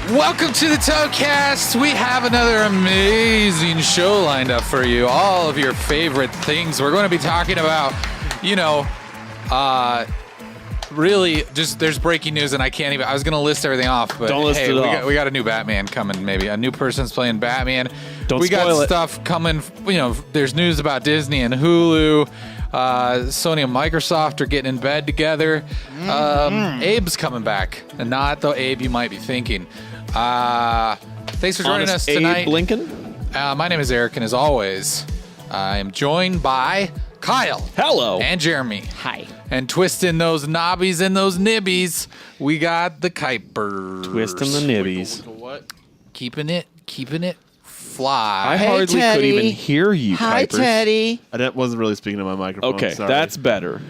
Welcome to the TUBCAST. We have another amazing show lined up for you. All of your favorite things. We're going to be talking about, really just there's breaking news and I was going to list everything off, but Don't list it off. We got a new Batman coming, maybe. A new person's playing Batman. We got stuff coming, there's news about Disney and Hulu. Sony and Microsoft are getting in bed together. Abe's coming back, and not the Abe you might be thinking. Thanks for joining us tonight. Abe Lincoln? My name is Eric, and as always, I am joined by Kyle. Hello. And Jeremy. Hi. And twisting those knobbies and those nibbies, we got the Kuipers. Twisting the nibbies. What? Keeping it fly. I hardly could even hear you, Hi, Kuipers. Teddy. Wasn't really speaking to my microphone. Okay, sorry. that's better.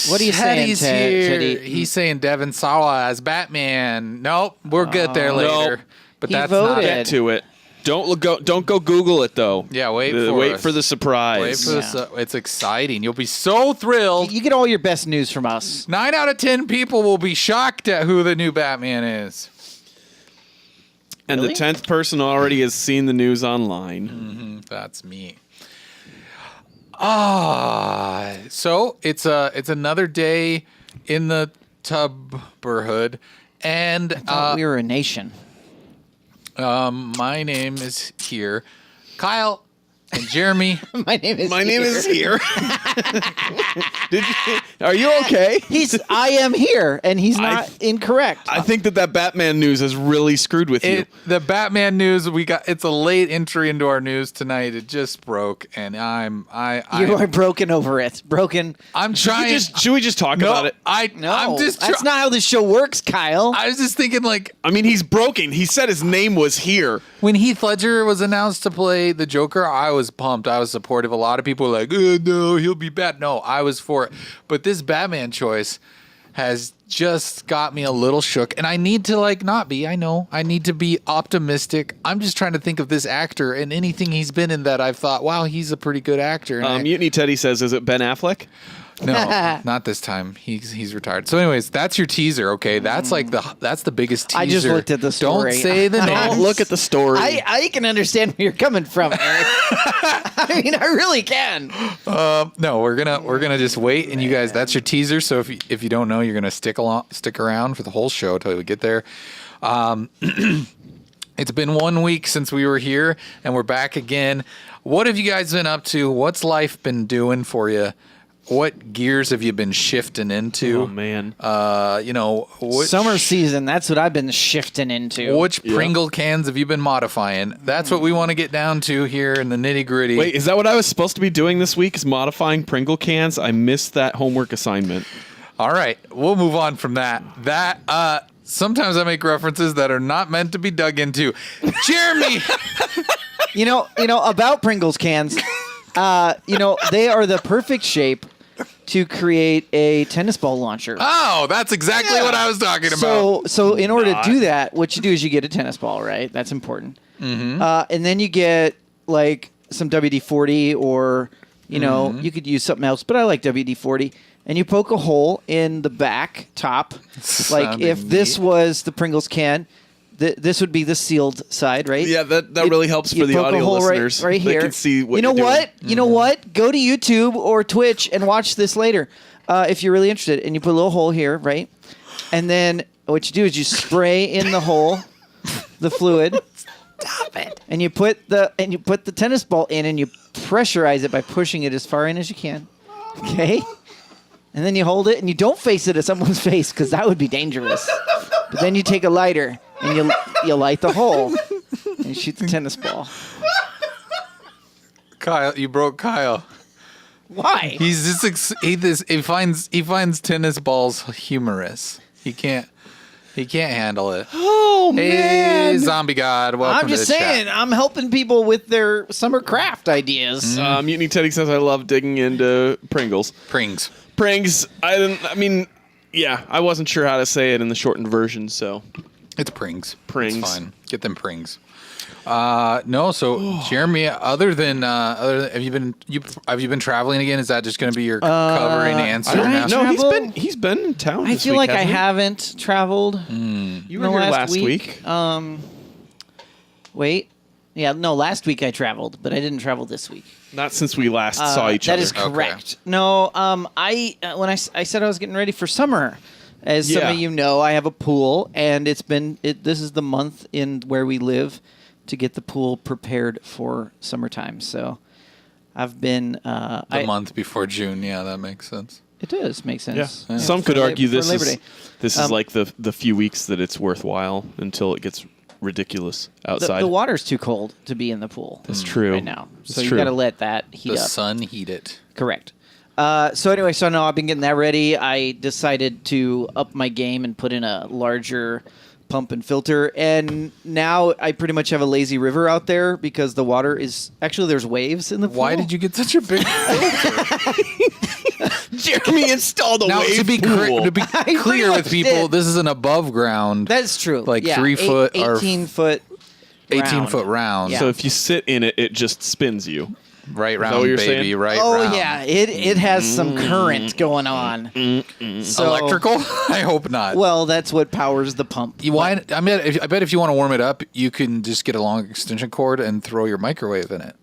What are you saying, Teddy? Teddy? He's saying Devin Sawa as Batman. Nope, we'll get there later. Nope. But He that's voted. not Get it. to it. Don't go Google it though. Yeah, wait for the surprise. Wait for the it's exciting. You'll be so thrilled. You get all your best news from us. 9 out of 10 people will be shocked at who the new Batman is. And Really? the 10th person already has seen the news online. That's me. So it's another day in the tubberhood, and We were a nation. my name is here, Kyle and Jeremy. My name is. My name is here. Are you okay? I am here, and he's not incorrect. I think that Batman news has really screwed with you. The Batman news it's a late entry into our news tonight. It just broke, and you are broken over it. Broken. I'm trying. Should we just talk about it? No, I'm just. that's not how this show works, Kyle. I was just thinking, I mean, he's broken. He said his name was here. when Heath Ledger was announced to play the Joker, I was pumped. I was supportive. A lot of people were like, "Oh no, he'll be bad." No, I was for it. But this Batman choice has just got me a little shook, and I need to not be. I know I need to be optimistic. I'm just trying to think of this actor and anything he's been in that I've thought, wow, he's a pretty good actor. And Mutiny Teddy says, "Is it Ben Affleck?" no, not this time. He's retired. So, anyways, that's your teaser. Okay, that's that's the biggest teaser. I just looked at the story. Don't say the name. Don't look at the story. I can understand where you're coming from, Eric. I mean, I really can. No, we're gonna just wait, and you guys, that's your teaser. So if you don't know, you're gonna stick around for the whole show till we get there. It's been 1 week since we were here, and we're back again. What have you guys been up to? What's life been doing for you? What gears have you been shifting into? Oh man. Summer season. That's what I've been shifting into. Which Pringle cans have you been modifying? That's what we want to get down to here in the nitty gritty. Wait, is that what I was supposed to be doing this week? Is modifying Pringle cans? I missed that homework assignment. All right, we'll move on from that. Sometimes I make references that are not meant to be dug into. Jeremy, You know about Pringles cans. They are the perfect shape to create a tennis ball launcher. oh, that's exactly what I was talking about. So in order to do that, what you do is you get a tennis ball, right? That's important. Mm-hmm. And then you get some WD-40 or you could use something else, but I like WD-40. And you poke a hole in the back top. If this was the Pringles can, this would be the sealed side, right? Yeah, that really helps for the poke a audio hole listeners. right here. They can see what you know you're doing. what? You know what? Go to YouTube or Twitch and watch this later if you're really interested. And you put a little hole here, right? And then what you do is you spray in the hole the fluid. Stop it. And you put the tennis ball in and you pressurize it by pushing it as far in as you can. Okay? And then you hold it and you don't face it at someone's face because that would be dangerous. But then you take a lighter and you light the hole and you shoot the tennis ball. Kyle, you broke Kyle. Why? He's just he finds tennis balls humorous. He can't handle it. Oh Hey, man! zombie god, welcome I'm just to the saying, chat. I'm helping people with their summer craft ideas. Mutiny Teddy says, "I love digging into Pringles." Prings. I wasn't sure how to say it in the shortened version, so It's prings. Prings. It's fine. Get them prings. No, so Jeremy, other than have you been traveling again? Is that just going to be your covering answer did I now? tra- No, travel? he's been in town. I this feel week, like I hasn't he? haven't traveled. You were the here last week. Wait. Yeah, no, last week I traveled, but I didn't travel this week. Not since we last saw each other. That is correct. No, I when I said I was getting ready for summer, as some Yeah. of you know, I have a pool, and this is the month in where we live to get the pool prepared for summertime. So I've been The month before June. Yeah, that makes sense. It does make sense. Yeah. Some could For argue for this Labor is Day. this is like the few weeks that it's worthwhile until it gets ridiculous outside. The water's too cold to be in the pool. That's true. Right now, so It's you true. got to let that heat The up. sun heat it. Correct. So anyway, no, I've been getting that ready. I decided to up my game and put in a larger pump and filter, and now I pretty much have a lazy river out there because the water is actually there's waves in the pool. Why did you get such a big Jeremy installed a Now, wave to be pool. I clear pretty with much people, did. this is an above ground, That's true. Like yeah, 3 foot or 18-foot, 18-foot round. Yeah. So if you sit in it, it just spins you. Right that round, what you're baby. saying? Right Oh round. yeah, it has some current going on. So, Electrical? I hope not. Well, that's what powers the pump. I bet if you want to warm it up, you can just get a long extension cord and throw your microwave in it.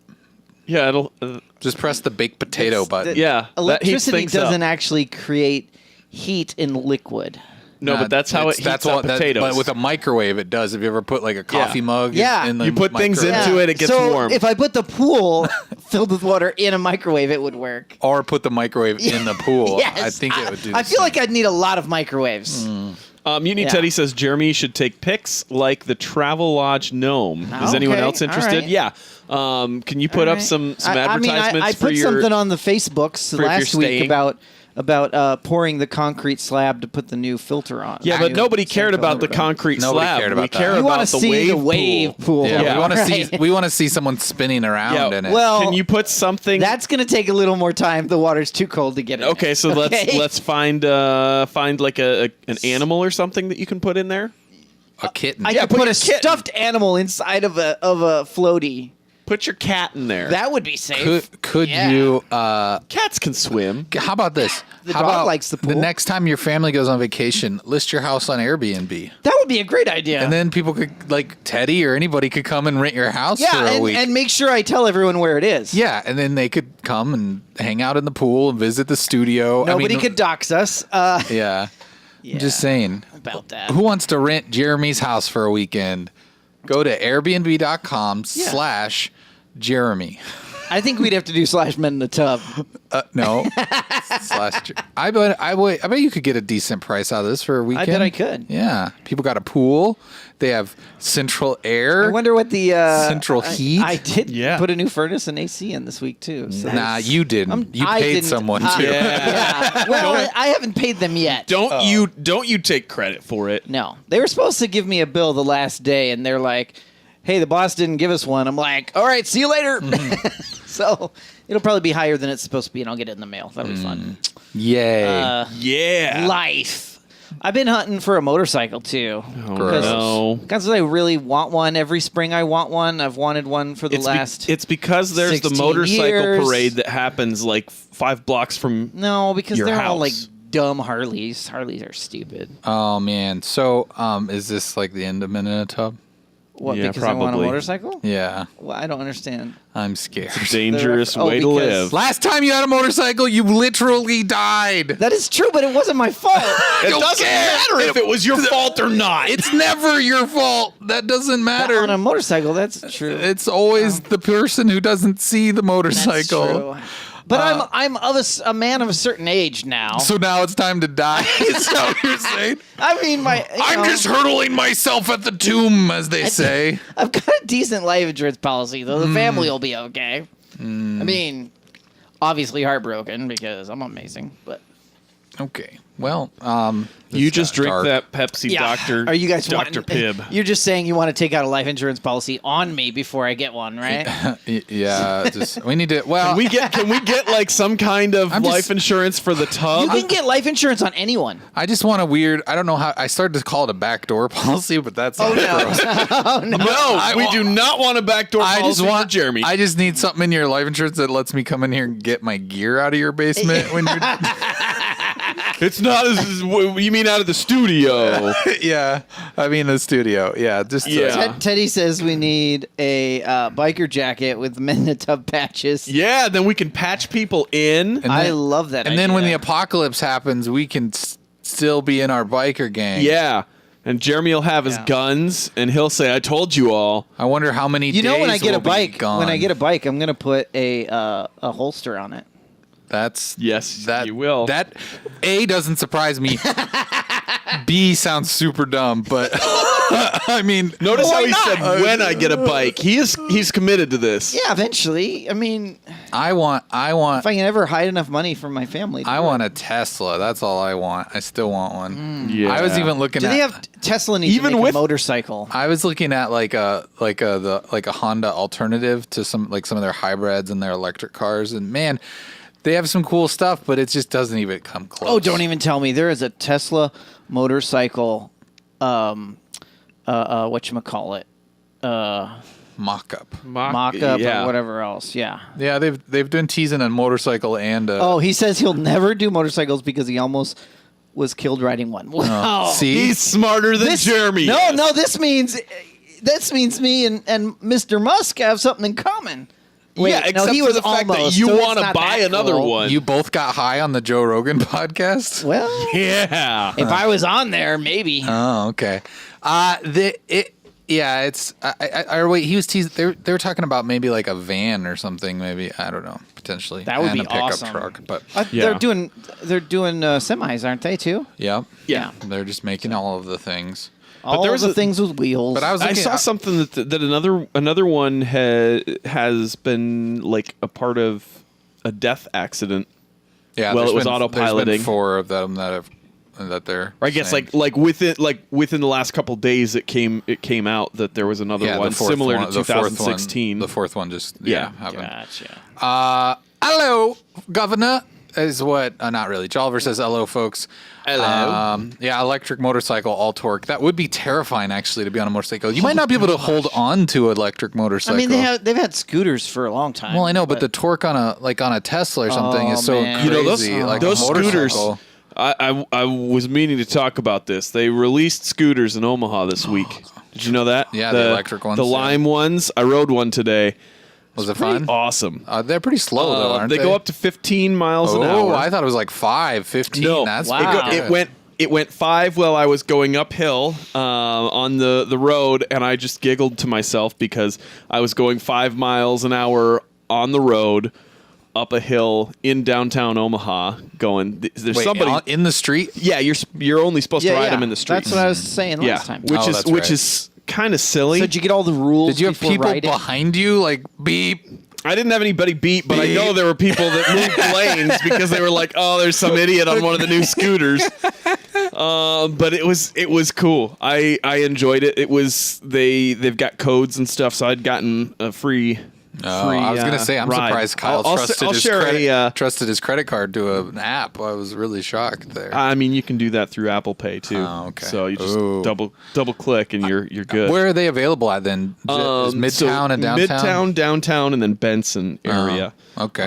Yeah, it'll. Just press the baked potato button. Yeah, that heats Electricity things up. doesn't actually create heat in liquid. No, but that's how it heats up potatoes. But with a microwave, it does. If you ever put like a coffee mug Yeah. in the You put things microwave- into it, it gets so warm. if I put the pool filled with water in a microwave, it would work. or put the microwave in the pool. Yes, I think it would do. I feel like I'd need a lot of microwaves. Muni Yeah. Teddy says Jeremy should take pics like the Travel Lodge gnome. Is anyone Okay, else all interested? right. Yeah. Can you put up some advertisements I for put your? something on the Facebooks if you're last week staying. about pouring the concrete slab to put the new filter on. Yeah, but New nobody cared central about the overhead. concrete Nobody slab. cared about we that. care You about want to the see wave the wave pool. Yeah, Yeah. we want to right? see. We want to see someone spinning around Yeah, in it. Well, Can you put something? that's going to take a little more time. The water's too cold to get in. Okay, so Okay? let's find like an animal or something that you can put in there. a kitten. I Yeah, could put put your a kitten. stuffed animal inside of a floaty. Put your cat in there. That would be safe. could Yeah. you? Cats can swim. How about this? The How dog about likes the pool. The next time your family goes on vacation, list your house on Airbnb. That would be a great idea. And then people could, like Teddy or anybody could come and rent your house for a week. and make sure I tell everyone where it is. Yeah, and then they could come and hang out in the pool and visit the studio. Nobody I mean, could dox us. Yeah. I'm just saying. About that. Who wants to rent Jeremy's house for a weekend? Go to airbnb.com/Jeremy. I think we'd have to do /men in the tub. No. I bet you could get a decent price out of this for a weekend. bet I could. Yeah. People got a pool. They have central air. I wonder what the Central heat? I did Yeah. put a new furnace and AC in this week too. So Nah, you didn't. You I paid didn't. someone to. Yeah. Well, I haven't paid them yet. Don't you take credit for it. No, they were supposed to give me a bill the last day, and they're like, "Hey, the boss didn't give us one." I'm like, "All right, see you later." So it'll probably be higher than it's supposed to be, and I'll get it in the mail. That'll be fun. Yay. Yeah. Life. I've been hunting for a motorcycle too. Oh, Gross. no. Because I really want one. Every spring I want one. I've wanted one for the last. It's because there's the 16 motorcycle years. parade that happens like 5 blocks from. No, because your they're all like house. dumb Harleys. Harleys are stupid. Oh man. So, is this like the end of Men in a Tub? What? Yeah, Because I want a probably. motorcycle? Yeah. Well, I don't understand. I'm scared. Dangerous Oh, way to because- live. Last time you had a motorcycle, you literally died. That is true, but it wasn't my fault. It don't doesn't care matter if it was your fault or not. It's never your fault. That doesn't matter. On a motorcycle, that's true. It's always the person who doesn't see the That's motorcycle. true. But I'm a man of a certain age now. So now it's time to die. Is that what you're saying? I mean, I'm just hurtling myself at the tomb, as they say. I've got a decent life insurance policy, though. The family will be okay. I mean, obviously heartbroken because I'm amazing, but Okay. Well, You this just got drink dark. that Pepsi, Doctor. Are you guys Dr. Pibb? You're just saying you want to take out a life insurance policy on me before I get one, right? Yeah. Just we need to. Well, Can we get like some kind of I'm just- life insurance for the tub? You can get life insurance on anyone. I just want a weird. I don't know how. I started to call it a backdoor policy, but that's Oh, no. gross. no, we do not want a backdoor I policy just want for Jeremy. I just need something in your life insurance that lets me come in here and get my gear out of your basement when you're. It's not as you mean out of the studio. Yeah, I mean the studio. Yeah, just Yeah. Teddy says we need a biker jacket with men in the tub patches. Yeah, then we can patch people in. And I then- love that And then when the idea. apocalypse happens, we can still be in our biker gang. Yeah. And Jeremy will have his Yeah. guns, and he'll say, "I told you all." I wonder how many. You know, when I days get a we'll be bike, gone. I'm gonna put a holster on it. That's Yes, that you will. That A doesn't surprise me. B sounds super dumb, but I mean, Notice how he not? said, "When I get a bike." He's committed to this. Yeah, eventually. I mean, I want if I can ever hide enough money from my family. I want a Tesla. That's all I want. I still want one. Yeah. I was even looking Do at. they have Tesla needs Even to make with- a motorcycle? I was looking at like a Honda alternative to some of their hybrids and their electric cars, and man, they have some cool stuff, but it just doesn't even come close. Oh, don't even tell me. There is a Tesla motorcycle, whatchamacallit, mock-up. mock-up yeah. or whatever else. Yeah. Yeah, they've done teasing a motorcycle and Oh, he says he'll never do motorcycles because he almost was killed riding one. Wow. see? He's smarter than Jeremy. No, this means me and Mr. Musk have something in common. Wait, yeah, no, except he for was the fact that almost, you so it's want to not buy that another cool. one. You both got high on the Joe Rogan podcast? Well, yeah. if I was on there, maybe. Oh, okay. It's. Or wait, he was teasing. They were talking about maybe like a van or something. Maybe I don't know. Potentially That would and be a pickup awesome. truck. But Yeah. They're doing semis, aren't they too? yeah, Yeah. they're just making all of the things. All there of was the a- things with wheels. But I was I looking, saw something that another one has been like a part of a death accident. Yeah, well, there's it was been- there's autopiloting. been 4 of them that they're. Or I guess saying. like within the last couple days it came out that there was another Yeah, one the fourth similar one, to the fourth one- 2016. The fourth one just Yeah. happened. Gotcha. Hello, Governor. Is what? Not really. Jolliver says hello, folks. Hello. Yeah, electric motorcycle, all torque. That would be terrifying, actually, to be on a motorcycle. You might not be able to hold on to an electric motorcycle. I mean, they've had scooters for a long time. Well, I know, but the torque on a Tesla or something Oh, is so man. crazy. You know, like those a scooters. motorcycle. I was meaning to talk about this. They released scooters in Omaha this week. Did you know that? Yeah, the electric ones, The yeah. Lime ones. I rode one today. Was it Pretty fun? awesome. They're pretty slow, though, aren't they? They go up to 15 miles an hour. Oh, I thought it was like 5, 15. No, That's Wow. pretty good. It went 5 while I was going uphill on the road, and I just giggled to myself because I was going 5 miles an hour on the road up a hill in downtown Omaha. Going, there's Wait, somebody in the street? Yeah, you're only supposed to ride them in the street. That's what I was saying yeah, last time. which Oh, is that's which right. is kind of silly. So did you get all the rules? Did you have before people riding? behind you, like, beep? I didn't have anybody beat, but I know there were people that moved lanes because they were like, "Oh, there's some idiot on one of the new scooters." But it was cool. I enjoyed it. It was they've got codes and stuff, so I'd gotten a free. Oh, I was gonna say, I'm ride. surprised Kyle I'll trusted share his credit card to an app. I was really shocked there. I mean, you can do that through Apple Pay too. Oh, okay. So you just Ooh. double click and you're good. Where are they available at then? Is Midtown So and downtown? Midtown, downtown, and then Benson area. Okay.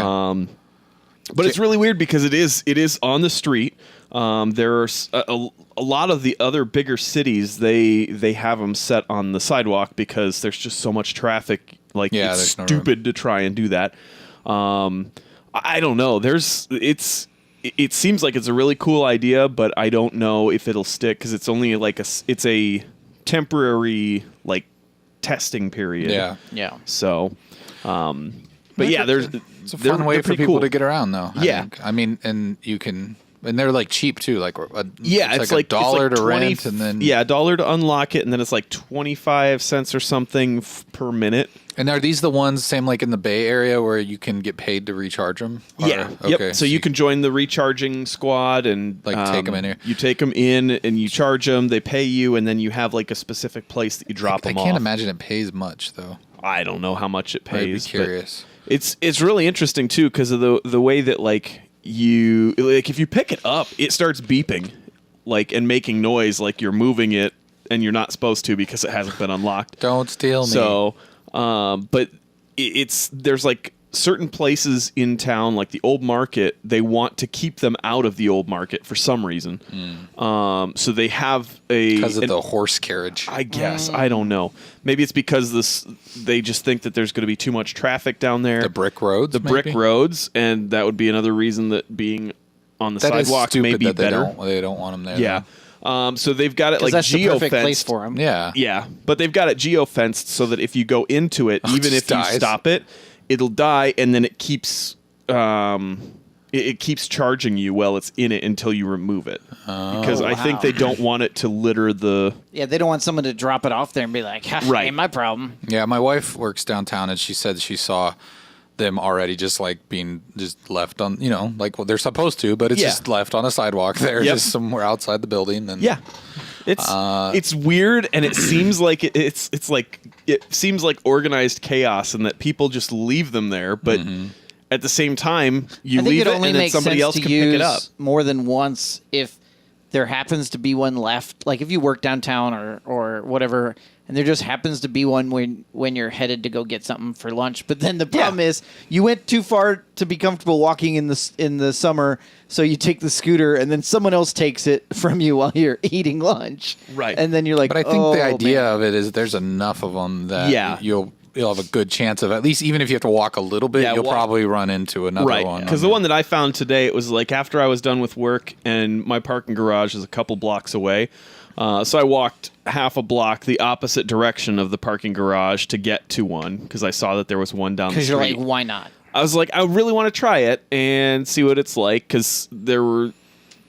But it's really weird because it is on the street. There's a lot of the other bigger cities. They have them set on the sidewalk because there's just so much traffic. Like, Yeah, it's there's no stupid to try and do that. I don't know. It seems like it's a really cool idea, but I don't know if it'll stick because it's only like it's a temporary like testing period. Yeah. Yeah. So, but yeah, there's It's a fun way for people to get around, though. I Yeah. think. I mean, and you can And they're like cheap too. Like it's like $1 to 20 rent, and then $1 to unlock it, and then it's like 25 cents or something per minute. And are these the ones same like in the Bay Area where you can get paid to recharge them? Yeah. Okay. Yep. So you can join the recharging squad and Like, take 'em in here. You take them in and you charge them. They pay you, and then you have like a specific place that you drop them off. I can't imagine it pays much though. I don't know how much it pays. I'd be but curious. It's really interesting too because of the way that like if you pick it up, it starts beeping, like and making noise like you're moving it, and you're not supposed to because it hasn't been unlocked. Don't steal me. So, but there's like certain places in town, like the old market, they want to keep them out of the old market for some reason. So they have because of the horse carriage. I guess I don't know. Maybe it's because they just think that there's going to be too much traffic down there. The brick roads, brick roads, and that would be another reason that being on the sidewalk may be better. They don't want them there. Yeah. So they've got it like that's the perfect place geo-fenced. for them. Yeah. Yeah, but they've got it geo-fenced so that if you go into it, even if you dies. stop it, it'll die, and then it keeps it keeps charging you while it's in it until you remove it. Because I think they don't want it to litter the... Yeah, they don't want someone to drop it off there and be like, Right. ain't my problem. Yeah, my wife works downtown, and she said she saw them already just like being just left on, like what they're supposed to, but it's just left on a sidewalk there, just somewhere outside the building. And Yeah. It's weird, and it seems like it seems like organized chaos, and that people just leave them there. But at the same time, you I think leave it it, only and then makes somebody sense else to can use pick it up. more than once if there happens to be one left. Like if you work downtown or whatever, and there just happens to be one when you're headed to go get something for lunch. But then the problem is you went too far to be comfortable walking in the summer, so you take the scooter, and then someone else takes it from you while you're eating lunch. Right. And then you're like, But I think oh, the idea man. of it is there's enough of them that Yeah. you'll have a good chance of, at least even if you have to walk a little bit, you'll probably run into another Right, one. because the one that I found today, it was like after I was done with work, and my parking garage is a couple blocks away. So I walked half a block the opposite direction of the parking garage to get to one, because I saw that there was one down the street. Because you're like, why not? I was like, I really want to try it and see what it's like, because there were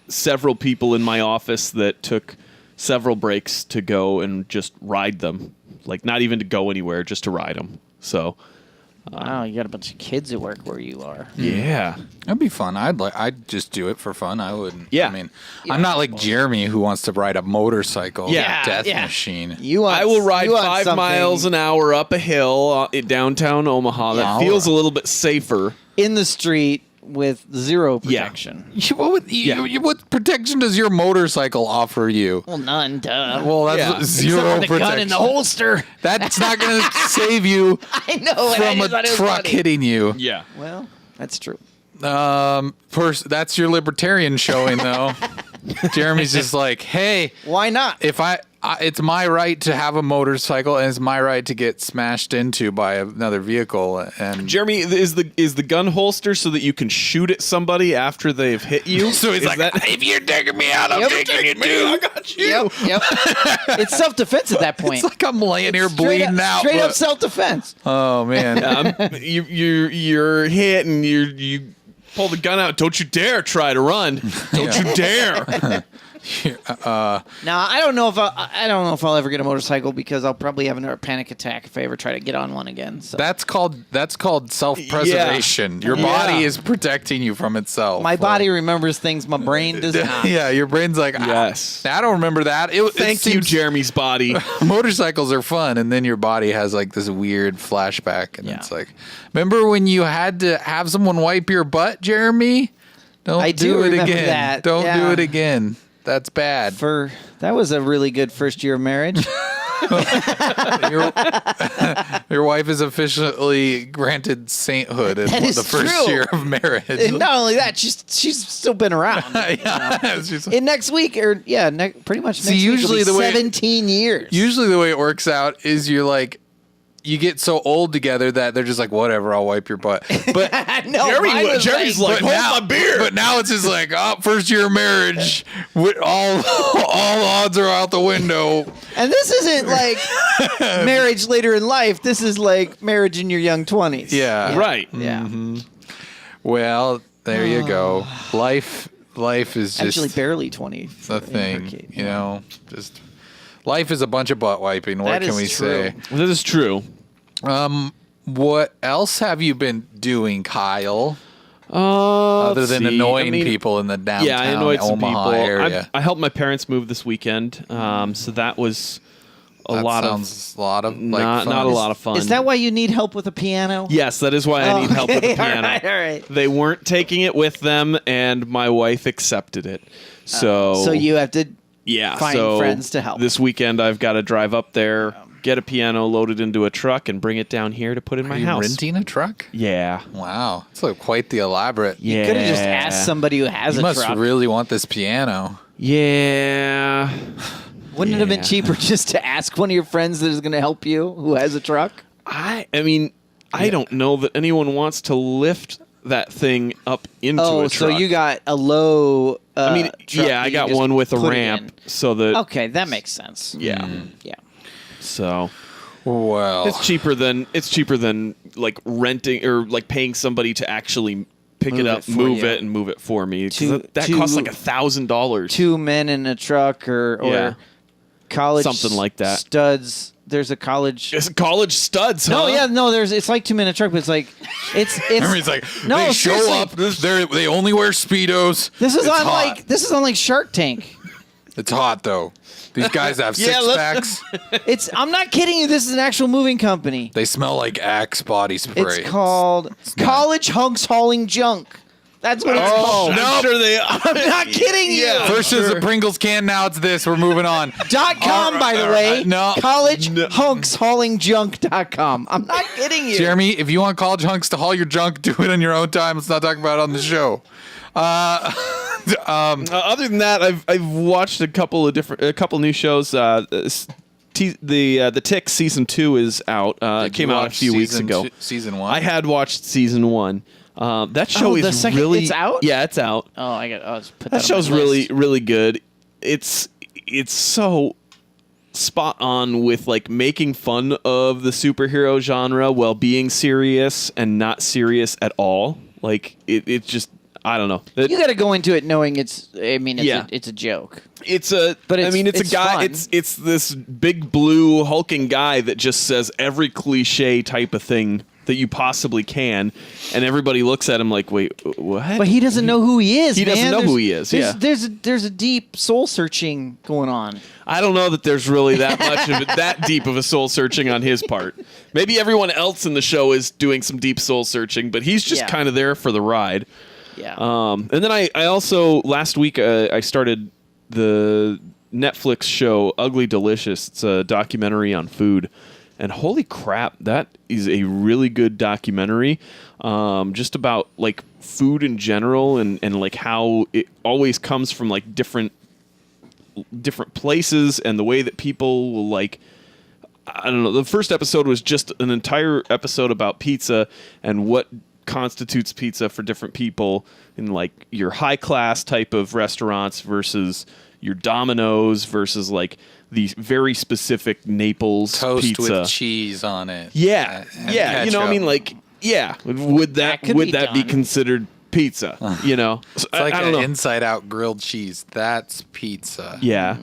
several people in my office that took several breaks to go and just ride them. Like, not even to go anywhere, just to ride them. So, Wow, you got a bunch of kids at work where you are. yeah. That'd be fun. I'd just do it for fun. I wouldn't. Yeah. I mean, I'm not like Jeremy who wants to ride a motorcycle. Yeah, Death yeah. machine. You want, I will ride you want 5 something miles an hour up a hill in downtown Omaha. That Yeah. feels a little bit safer. in the street with zero protection. What protection does your motorcycle offer you? Well, none, duh. Well, that's Yeah. zero Except for the protection. gun in the holster. That's not going to save you I know. and I from just a thought it was truck funny. hitting you. Yeah. Well, that's true. That's your libertarian showing, though. Jeremy's just like, hey, Why not? if it's my right to have a motorcycle, and it's my right to get smashed into by another vehicle. And Jeremy, is the gun holster so that you can shoot at somebody after they've hit you? so he's Is like, that- if you're taking me out, I'm Yep. taking you too. I got you. Yep. It's self-defense at that point. It's like I'm laying here bleeding out. Straight up but- self-defense. Oh man. You're hit and you pull the gun out. Don't you dare try to run. Don't you dare. Now, I don't know if I'll ever get a motorcycle because I'll probably have another panic attack if I ever try to get on one again. So That's called self-preservation. Your body is protecting you from itself. my body remembers things my brain does not. Yeah, your brain's like, Yes. I don't remember that. Thank you, Jeremy's body. Motorcycles are fun, and then your body has like this weird flashback, and Yeah. it's like, remember when you had to have someone wipe your butt, Jeremy? Don't I do it remember again. that, Don't yeah. do it again. That's bad. That was a really good first year of marriage. Your wife is officially granted sainthood in That is the first true. year of marriage. And not only that, she's still been around. Yeah, she's- In next week, or pretty much next See, week, usually it'll be the way- 17 years. Usually the way it works out is you get so old together that they're just like, whatever, I'll wipe your butt. But no, Jeremy's like, hold my beer. But now it's just like, first year of marriage, all odds are out the window. and this isn't like marriage later in life. This is like marriage in your young 20s. Yeah. Right. Yeah. Well, there you go. Life life is just Actually, barely 20. the thing. You know, just life is a bunch of butt wiping. What That can is we true. say? This is true. What else have you been doing, Kyle? Other than annoying people in the downtown yeah, I annoyed some Omaha people. area. I helped my parents move this weekend, so that was a lot of fun. Not a lot of fun. Is that why you need help with a piano? Yes, that is why I need help with the Okay, piano. all right. They weren't taking it with them, and my wife accepted it. So you have to find so friends to help. This weekend, I've got to drive up there, get a piano loaded into a truck, and bring it down here to put in my Are you house. renting a truck? Yeah. Wow, it's like quite the elaborate. Yeah. Could have just asked somebody who has You a must truck. really want this piano. Yeah. Wouldn't it have been cheaper just to ask one of your friends that is going to help you who has a truck? I mean, I don't know that anyone wants to lift that thing up into a truck. So you got a low. I mean, truck yeah, that I you got just one with a put it ramp, in. so that Okay, that makes sense. yeah. Yeah. So Well, it's cheaper than like renting or like paying somebody to actually pick Move it it up, for move you. it, and move it for me. 'Cause Two- that two- costs like $1,000. 2 men in a truck or Yeah. college Something like that. studs. There's a college. It's college studs, huh? No, yeah, no. It's like 2 men in a truck, but it's like it's. He's like, No, they show seriously. up. They only wear speedos. This is It's on hot. like Shark Tank. It's hot though. These guys have Yeah, six let's- packs. I'm not kidding you. This is an actual moving company. They smell like Axe body spray. It's called College Hunks Hauling Junk. That's what it's called. I'm sure they are. I'm not kidding you. Yeah. First is the Pringles can. Now it's this. We're moving on. .com, by the all way. right, no. CollegeHunksHaulingJunk.com. I'm not kidding you. Jeremy, if you want college hunks to haul your junk, do it on your own time. Let's not talk about it on the show. Other than that, I've watched a couple new shows. The Tick season 2 is out. It came out a few weeks ago. Season 1. I had watched season 1. That show the is second- really it's out? Yeah, it's out. Oh, let's put that That on show's my really list. really good. It's so spot on with like making fun of the superhero genre while being serious and not serious at all. Like it's just I don't know. You got to go into it knowing it's. I mean, Yeah. it's a joke. It's But I mean, it's a it's guy. fun. It's this big blue hulking guy that just says every cliche type of thing that you possibly can, and everybody looks at him like, "Wait, what?" But he doesn't know who he is. He doesn't man. know who he is, There's a deep soul searching going on. I don't know that there's really that much of it, that deep of a soul searching on his part. Maybe everyone else in the show is doing some deep soul searching, but he's just Yeah. kind of there for the ride. Yeah. And then I also last week I started the Netflix show Ugly Delicious. It's a documentary on food, and holy crap, that is a really good documentary. Just about like food in general and like how it always comes from like different places and the way that people will like. I don't know. The first episode was just an entire episode about pizza and what constitutes pizza for different people in like your high class type of restaurants versus your Domino's versus like the very specific Naples toast pizza with cheese on it. Yeah, And yeah. You know, I mean, ketchup. like, yeah. Would that could be be done. considered pizza? You know, So, It's like I don't an know. inside out grilled cheese. That's pizza. Yeah.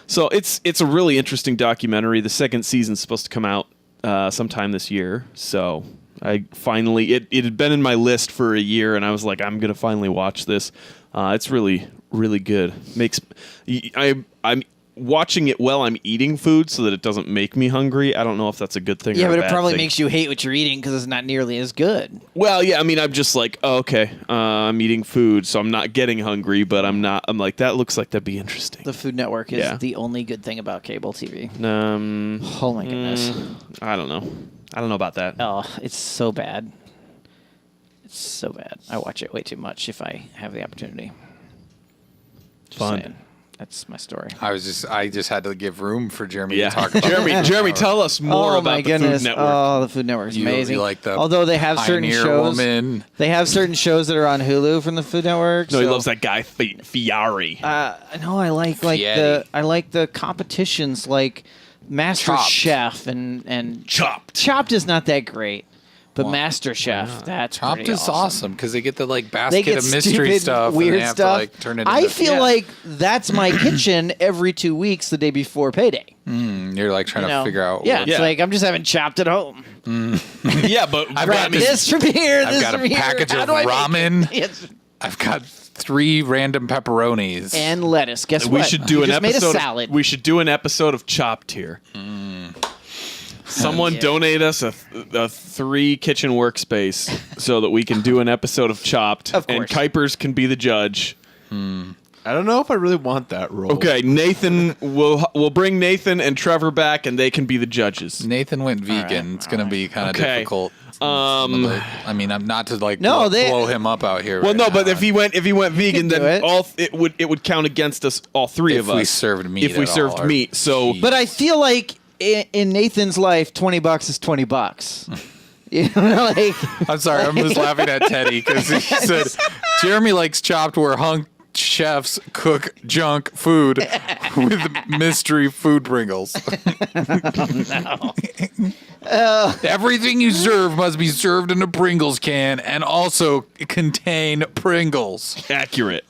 So it's a really interesting documentary. The second season's supposed to come out sometime this year. So I finally it had been in my list for a year, and I was like, I'm gonna finally watch this. It's really really good. I'm watching it while I'm eating food so that it doesn't make me hungry. I don't know if that's a good thing. yeah, or a but it bad probably thing. makes you hate what you're eating because it's not nearly as good. Well, yeah, I mean, I'm just like, oh, okay, I'm eating food, so I'm not getting hungry, but I'm like, that looks like that'd be interesting. The Food Network is Yeah. the only good thing about cable TV. Oh Oh my goodness. I don't know. I don't know about that. Oh, it's so bad. It's so bad. I watch it way too much if I have the opportunity. Just Fun. saying. That's my story. I just had to give room for Jeremy Yeah, to talk about Jeremy, tell us more oh about my the goodness! Food Network. Oh, the Food Network is You amazing. like the Although they have certain Pioneer shows, Woman. they have certain shows that are on Hulu from the Food Network. No, he so- loves that guy Fiari. No, I like the competitions like Master Chopped. Chef and Chopped. Chopped is not that great, But Master Chef, that's Chopped pretty is awesome because they get the like They basket get of mystery stupid, stuff, weird and they have stuff. to like turn it. I into, feel like that's my kitchen every 2 weeks, the day before payday. you're like trying to figure out. Yeah, what- it's like I'm just having Chopped at home. Yeah, but I've Grab got this from here. I've this got a from here. package How of do I make ramen. it? Yes. I've got 3 random pepperonis. And lettuce. Guess we what? should do You an just made a episode. salad. We should do an episode of Chopped here. Someone donate us a 3 kitchen workspace so that we can do an episode of Chopped, Of and course. Kuipers can be the judge. I don't know if I really want that role. Okay, Nathan we'll bring Nathan and Trevor back, and they can be the judges. Nathan went vegan. It's gonna be kind of Okay. difficult. I mean, I'm not to like No, blow him up out here. Well, right no, now. but if he went vegan, do then it. it would count against us, all 3 If of us. we served meat If we at all, served or meat, so cheese. But I feel like in Nathan's life, $20 is $20. You know, like I'm sorry, I'm just laughing at Teddy because he said Jeremy likes Chopped where hunk chefs cook junk food with mystery food Pringles. Everything you serve must be served in a Pringles can and also contain Pringles. accurate.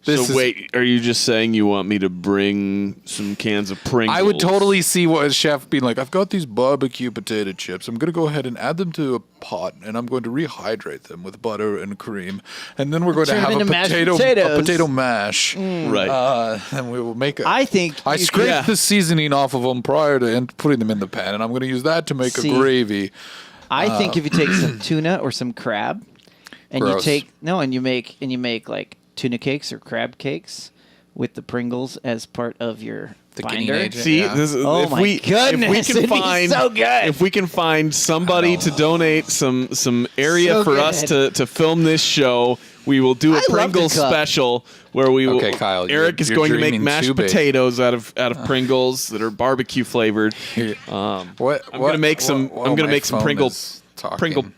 This So wait, are you just saying you want me to bring some cans of Pringles? I would totally see what a chef being like, I've got these barbecue potato chips. I'm going to go ahead and add them to a pot, and I'm going to rehydrate them with butter and cream. And then we're going to Turn have them into mashed a potatoes. potato mash. Right. And we will make it. I think I you scraped Yeah. the seasoning off of them prior to putting them in the pan, and I'm going to use that to make See, a gravy. I think if you take some tuna or some crab, and Gross. you make like tuna cakes or crab cakes with the Pringles as part of your The guinea binder. agent. See, Yeah. this is, Oh if my we, goodness, if we it'd can be find so good. if we can find somebody to donate some area So for us good. to film this show, we will do a I love Pringles the cup. special where we will. Okay, Kyle, Eric is you're going to make dreaming mashed too big. potatoes out of Pringles that are barbecue flavored. What, I'm gonna make some. I'm gonna make some Pringle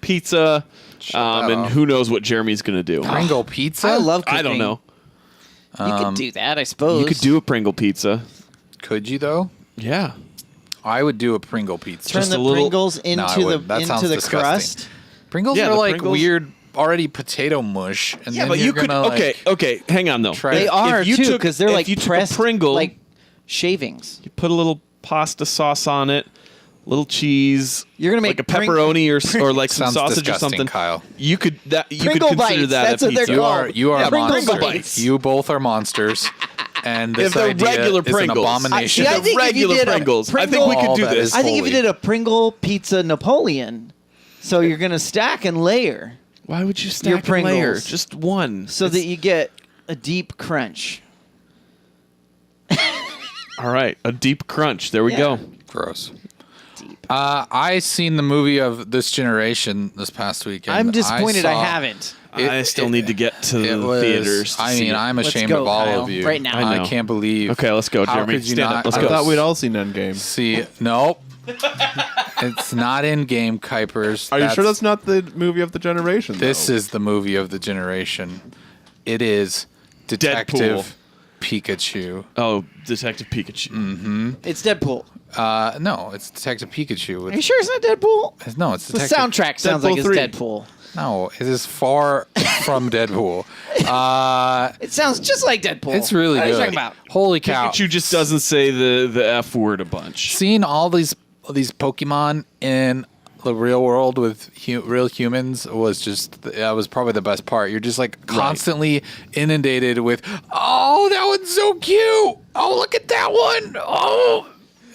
pizza. that And off. who knows what Jeremy's gonna do? Pringle pizza? I love cooking. I don't know. You could do that, I suppose. You could do a Pringle pizza. Could you, though? Yeah. I would do a Pringle pizza. turn just the a little- Pringles No, I into the wouldn't. That sounds disgusting. crust. Pringles Yeah, are the like Pringles- weird, already potato mush. And Yeah, then but you're you could. gonna, Okay, like, okay. Hang on though. try They If are you too took- because they're if like you took a pressed Pringle- like shavings. You put a little pasta sauce on it, little cheese. You're gonna like make a pepperoni or like some Sounds sausage disgusting, or something. Kyle. You could Pringle consider bites, that that's a what they're pizza. You called. are Yeah, Pringle monsters. bites. You both are monsters. And this If they're idea regular is an Pringles. abomination. See, I The think if you regular did a Pringles. I think we Pringle- could do All that this. is- I think if you holy. did a Pringle pizza Napoleon, so you're gonna stack and layer Why would you stack Your and layer? Pringles. Just one. so that you get a deep crunch. All right, a deep crunch. There we Yeah. go. Gross. Deep. I seen the movie of this generation this past weekend. I'm disappointed I saw- haven't. I still need to get to It the was, theaters. To I see mean, it. I'm Let's ashamed go, of all Kyle, of you. right now. I I know. can't believe. Okay, let's go, How Jeremy. could you Stand not- up. Let's I go. I thought we'd all seen Endgame. See, nope. It's not in game, Kuipers. Are you sure that's not the movie of the generation? This though? is the movie of the generation. It is Detective Pikachu. Oh, Detective Pikachu. It's Deadpool. No, it's Detective Pikachu. Are you sure it's not Deadpool? No, it's The Detective. soundtrack sounds Deadpool like it's 3. Deadpool. No, it is far from Deadpool. It sounds just like Deadpool. It's really What good. are you talking about? Holy cow! Pikachu just doesn't say the F word a bunch. Seeing all these Pokemon in the real world with real humans was probably the best part. You're just like constantly inundated with, oh, that one's so cute. Oh, look at that one. Oh,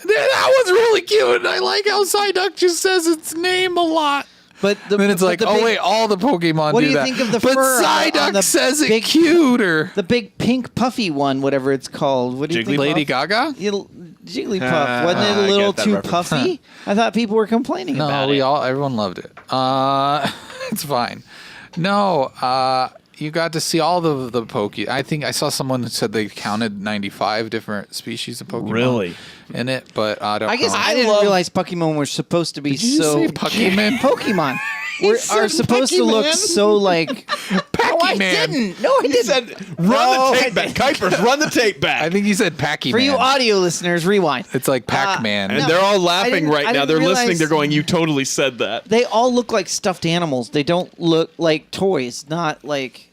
that one's really cute. I like how Psyduck just says its name a lot. But Then it's like, the oh big- wait, all the Pokemon What do do you that. think of the but fur on Psyduck the says it big- cuter. the big pink puffy one, whatever it's called. What do you think? Lady Gaga? Jigglypuff. Wasn't it a I little get that too reference. puffy? I thought people were complaining about it. Everyone loved it. It's fine. No, you got to see all the Poke. I think I saw someone who said they counted 95 different species of Pokemon. Really? In it, but I don't. I guess know. I didn't realize Pokemon were supposed to be you so say Pokemon? Pokemon are said supposed to look Pokemon. so like. Pac-Man. I Man. didn't. No, I He didn't. said, "Run No, the I tape back, didn't. Kuipers, run the tape back." I think he said Packy For Man. you audio listeners, rewind. It's like Pac-Man. and No, they're all I laughing didn't- right I now. didn't They're realize- listening. They're going, "You totally said that." They all look like stuffed animals. They don't look like toys, not like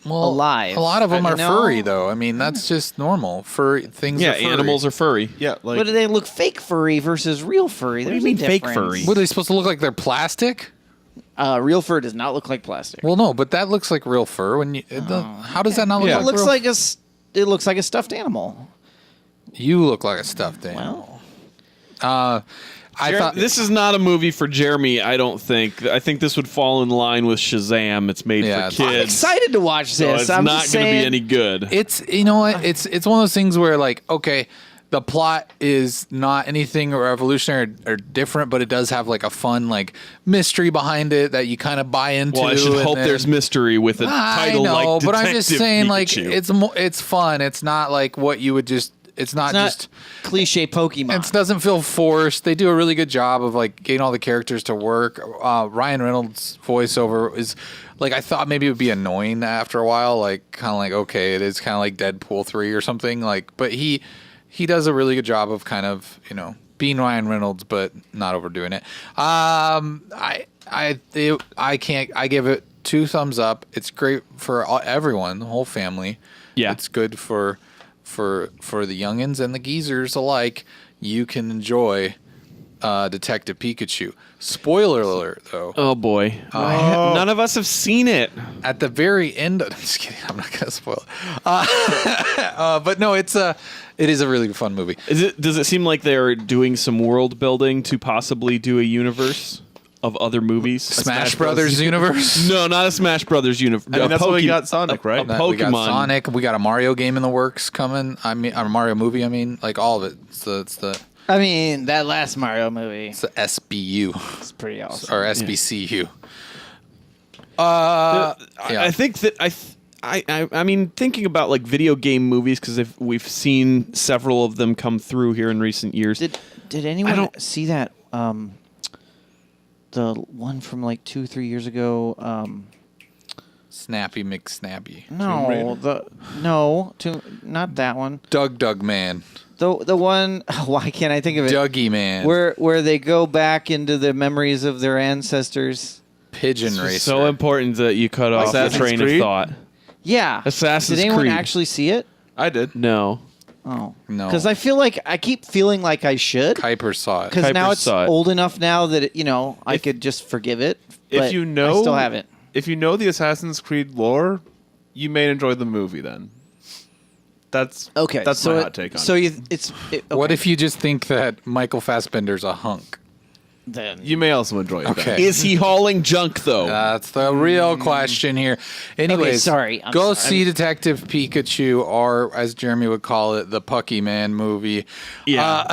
well, alive. A lot of them You are know? furry, though. I mean, that's just normal. Furry things. Yeah, are furry. animals are furry. Yeah, like but they look fake furry versus real furry. What do you There's a mean fake difference. furry? What are they supposed to look like? They're plastic. Real fur does not look like plastic. Well, no, but that looks like real fur. When you, how does that not look Yeah. it like looks real? like it looks like a stuffed animal. You look like a stuffed animal. I thought This is not a movie for Jeremy. I don't think. I think this would fall in line with Shazam. It's made Yeah, for I'm kids. I'm excited to watch So this. it's I'm not just going to be saying, any good. it's it's one of those things where like okay, the plot is not anything revolutionary or different, but it does have like a fun like mystery behind it that you kind of buy into. Well, I should and hope then- there's mystery with a I title know, like but I'm just Detective saying like Pikachu. it's fun. It's not like what you would just. It's not it's not just. cliche Pokemon. It doesn't feel forced. They do a really good job of like getting all the characters to work. Ryan Reynolds' voiceover is like I thought maybe it would be annoying after a while. Like kind of like okay, it is kind of like Deadpool 3 or something. Like, but he does a really good job of kind of being Ryan Reynolds, but not overdoing it. I give it 2 thumbs up. It's great for everyone, the whole family. Yeah. It's good for the youngins and the geezers alike. You can enjoy Detective Pikachu. Spoiler alert, though. Oh boy, none of us have seen it. At the very end, I'm just kidding. I'm not gonna spoil it. But no, it is a really fun movie. Does it seem like they're doing some world building to possibly do a universe of other movies? Smash Brothers universe. No, not a Smash Brothers universe. I mean, that's why we got Sonic, right? We got Pokemon. Sonic. We got a Mario game in the works coming. I mean, a Mario movie. I mean, like all of it. So it's the I mean, that last Mario movie SBU is pretty awesome. or SBCU. I think that I mean, thinking about like video game movies because we've seen several of them come through here in recent years. Did anyone see that? The one from like 2-3 years ago. Snappy McSnappy. Not that one. Doug Man. The one. Why can't I think of it? Dougie Man. Where they go back into the memories of their ancestors. Pigeon Racer. So important that you cut off the Assassin's train Creed? of thought. Yeah. Assassin's Did anyone Creed. actually see it? I did. No. Oh No. Because I keep feeling like I should. Kuiper saw it. Because now Kuiper it's saw it. old enough now that I could just forgive it. But If you know, I still have it. If you know the Assassin's Creed lore, you may enjoy the movie. Then that's Okay. That's so my it- hot take on So it. okay. What if you just think that Michael Fassbender's a hunk? then You may also enjoy it. Okay. then. Is he hauling junk though? That's the real question here. Anyways, sorry. I'm go sorry. see Detective Pikachu, or as Jeremy would call it, the Pucky Man movie. Yeah.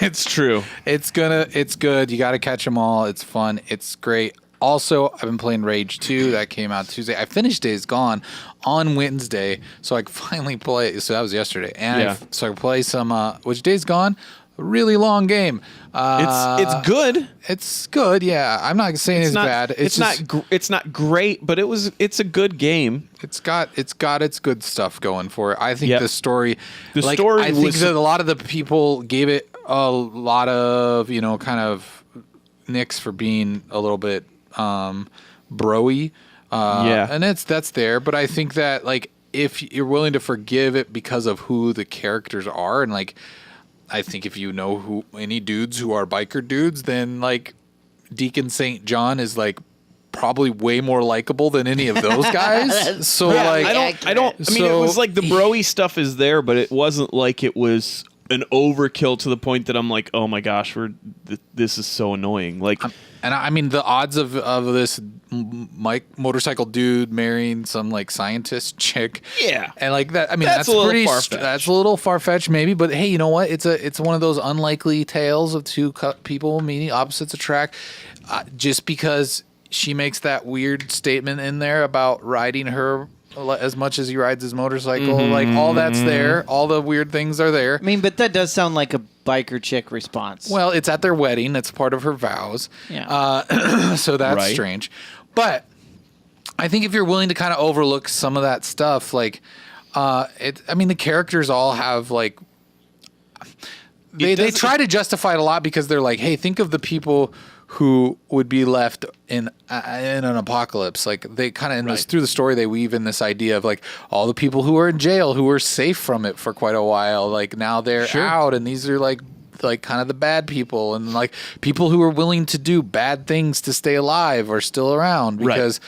It's true. It's good. You got to catch them all. It's fun. It's great. Also, I've been playing Rage 2. That came out Tuesday. I finished Days Gone on Wednesday, so I could finally play. So that was yesterday, and Yeah. so I could play some. Which Days Gone? A really long game. It's good. It's good. Yeah, I'm not saying it's bad. It's not great, but it's a good game. It's got its good stuff going for it. I think Yep. the story, The like, story I think was- that a lot of the people gave it a lot of kind of nicks for being a little bit broy. Yeah. and that's there. But I think that like if you're willing to forgive it because of who the characters are, and like I think if you know who any dudes who are biker dudes, then like Deacon St. John is like probably way more likable than any of those guys. So like I mean, it was like the broy stuff is there, but it wasn't like it was an overkill to the point that I'm like, oh my gosh, this is so annoying. Like, and I mean the odds of this motorcycle dude marrying some like scientist chick, Yeah. and like that. I mean That's that's a little pretty. far-fetched. That's a little far fetched, maybe. But hey, you know what? It's one of those unlikely tales of two people meeting opposites attract. Just because she makes that weird statement in there about riding her as much as he rides his motorcycle, like all that's there. All the weird things are there. I mean, but that does sound like a biker chick response. Well, it's at their wedding. It's part of her vows. Yeah. So that's Right. strange. But I think if you're willing to kind of overlook some of that stuff, like, the characters all have like, they try to justify it a lot because they're like, hey, think of the people who would be left in an apocalypse. Like they kind of through the story they weave in this idea of like all the people who are in jail who were safe from it for quite a while. Like now they're out, and these are like kind of the bad people, and like people who are willing to do bad things to stay alive are still around because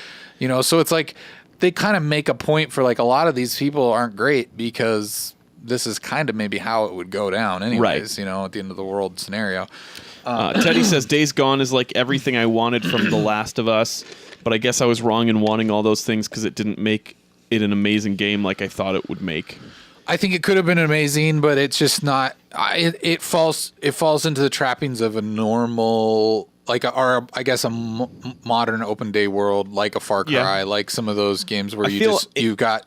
so it's like they kind of make a point for like a lot of these people aren't great because this is kind of maybe how it would go down anyways, at the end of the world scenario. Teddy says Days Gone is like everything I wanted from The Last of Us, but I guess I was wrong in wanting all those things because it didn't make it an amazing game like I thought it would make. I think it could have been amazing, but it's just not. It falls into the trappings of a normal, modern open day world, like a Far Cry, like some of those games where you got.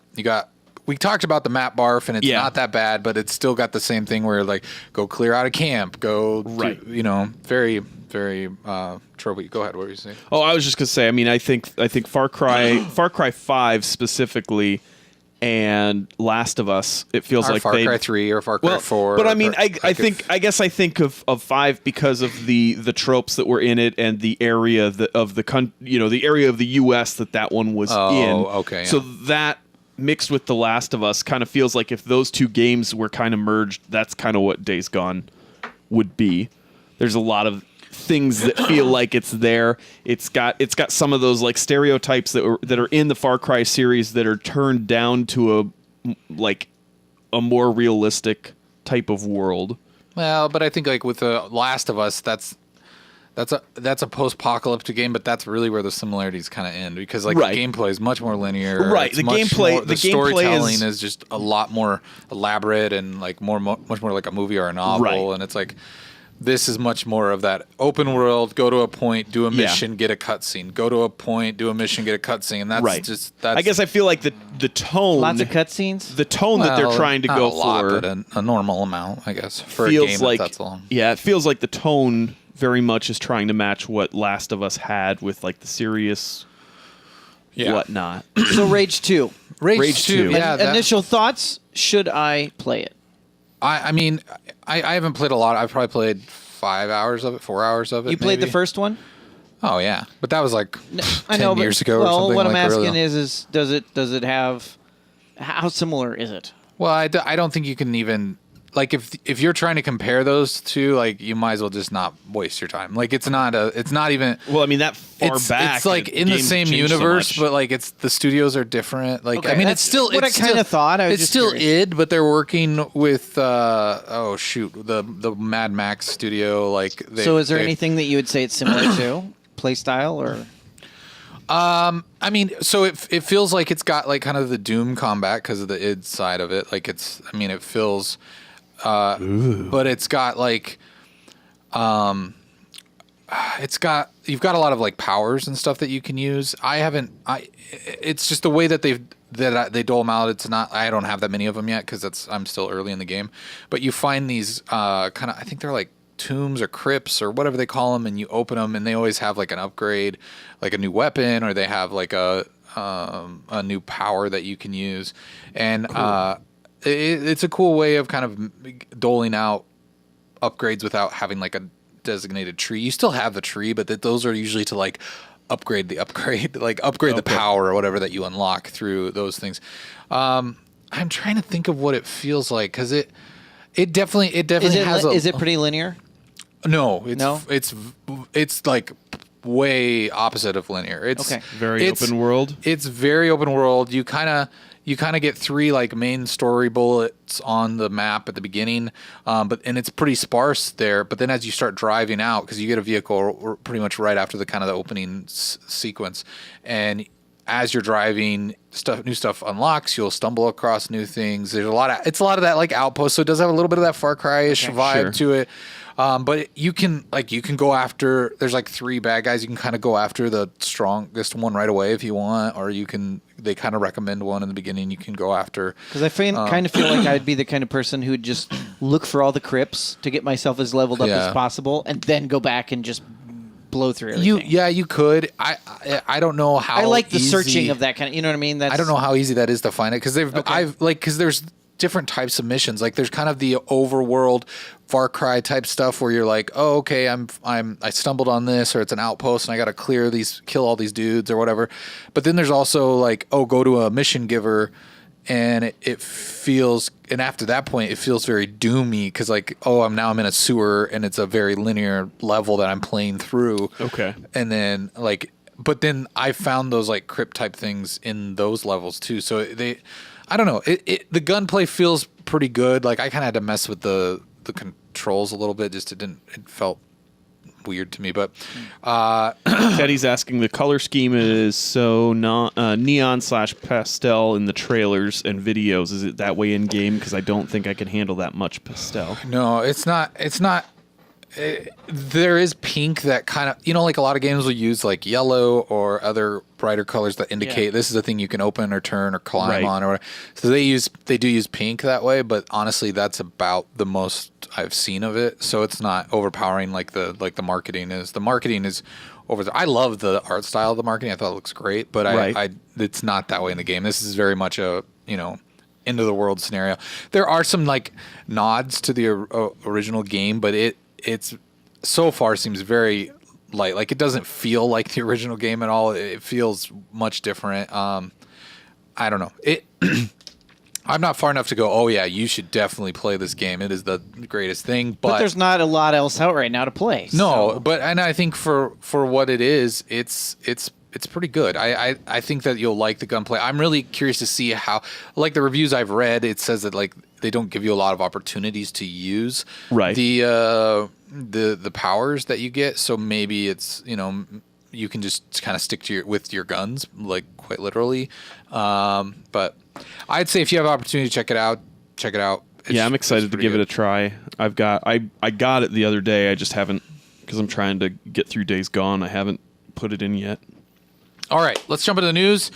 We talked about the map barf, and it's not that bad, but it's still got the same thing where like go clear out a camp, very very tropey. Go ahead, what were you saying? Oh, I was just gonna say. I mean, I think Far Cry 5 specifically, and Last of Us. It feels like Far Cry 3 or Far Cry 4. But I mean, I guess I think of 5 because of the tropes that were in it and the area the area of the U.S. that one was in. Okay. So that, mixed with The Last of Us, kind of feels like if those two games were kind of merged, that's kind of what Days Gone would be. There's a lot of things that feel like it's there. It's got some of those like stereotypes that are in the Far Cry series that are turned down to a more realistic type of world. Well, but I think like with The Last of Us, that's a post-apocalyptic game, but that's really where the similarities kind of end because the gameplay is much more linear. Right, the storytelling is just a lot more elaborate and like much more like a movie or a novel, and it's like this is much more of that open world. Go to a point, do a mission, get a cutscene. Go to a point, do a mission, get a cutscene. And that's I guess I feel like the tone, lots of cutscenes. The tone that they're trying to go for, but a normal amount, I guess, for feels a game like that's long. Yeah, it feels like the tone very much is trying to match what Last of Us had with like the serious whatnot. So Rage 2. Rage 2. Yeah. Initial thoughts, should I play it? I mean, I haven't played a lot. I've probably played 5 hours of it, 4 hours of it. You played the first one? Oh, yeah. But that was like 10 years ago or something. Well, what I'm like asking is does it have, how similar is it? Well, I don't think you can even, like, if you're trying to compare those two, like, you might as well just not waste your time. Like, it's not even. Well, I mean, that far back. It's like in the same universe, but like the studios are different. Like, okay, I mean, it's still. What I kind of thought. It's still id, but they're working with the Mad Max studio. Like, so is there anything that you would say it's similar to play style or? I mean, so it feels like it's got like kind of the Doom combat because of the id side of it. Like it feels. But it's got like, you've got a lot of like powers and stuff that you can use. It's just the way that they dole them out. It's not, I don't have that many of them yet because I'm still early in the game, but you find these, kind of, I think they're like tombs or crypts or whatever they call them, and you open them and they always have like an upgrade, like a new weapon, or they have like a new power that you can use. And, cool. It's a cool way of kind of doling out upgrades without having like a designated tree. You still have the tree, but those are usually to like upgrade the upgrade, like upgrade the power or whatever that you unlock through those things. I'm trying to think of what it feels like because it definitely has. Is it pretty linear? No, it's like way opposite of linear. It's very open world. It's very open world. You kind of get 3 like main story bullets on the map at the beginning, and it's pretty sparse there. But then as you start driving out, because you get a vehicle pretty much right after the kind of the opening sequence, and as you're driving, new stuff unlocks. You'll stumble across new things. There's it's a lot of that like outpost. So it does have a little bit of that Far Cry-ish vibe to it. But you can go after. There's like 3 bad guys. You can kind of go after the strongest one right away if you want, or you can. They kind of recommend one in the beginning. You can go after. Because I kind of feel like I'd be the kind of person who'd just look for all the crypts to get myself as leveled up as possible, and then go back and just blow through You everything. you could. I don't know how. I like the easy- searching of that kind of. You know what I mean? That's, I don't know how easy that is to find it because Okay. because there's different types of missions. Like there's kind of the overworld Far Cry type stuff where you're like, oh, okay, I stumbled on this, or it's an outpost and I got to kill all these dudes or whatever. But then there's also like, oh, go to a mission giver, and it feels, and after that point it feels very doomy because like, oh, I'm in a sewer and it's a very linear level that I'm playing through. Okay. And then like, but then I found those like crypt type things in those levels too. So I don't know. The gunplay feels pretty good. Like I kind of had to mess with the controls a little bit. Just it felt weird to me. But Teddy's asking, the color scheme is so neon/pastel in the trailers and videos. Is it that way in game? Because I don't think I can handle that much pastel. no, it's not. It's not. There is pink that kind of, like a lot of games will use like yellow or other brighter colors that indicate this is a thing you can open or turn or climb on or whatever. So they do use pink that way, but honestly that's about the most I've seen of it. So it's not overpowering like the marketing is. The marketing is over there. I love the art style of the marketing. I thought it looks great, but it's not that way in the game. This is very much a, end of the world scenario. There are some like nods to the original game, but it's so far seems very light. Like it doesn't feel like the original game at all. It feels much different. I don't know. I'm not far enough to go, oh yeah, you should definitely play this game. It is the greatest thing. but there's not a lot else out right now to play. No, so. and I think for what it is, it's pretty good. I think that you'll like the gunplay. I'm really curious to see how, like the reviews I've read, it says that like they don't give you a lot of opportunities to use the powers that you get. So maybe it's you can just kind of stick to with your guns, like quite literally. But I'd say if you have opportunity to check it out, check it out. I'm excited to give it a try. I got it the other day. I just haven't, because I'm trying to get through Days Gone. I haven't put it in yet. All right, let's jump into the news.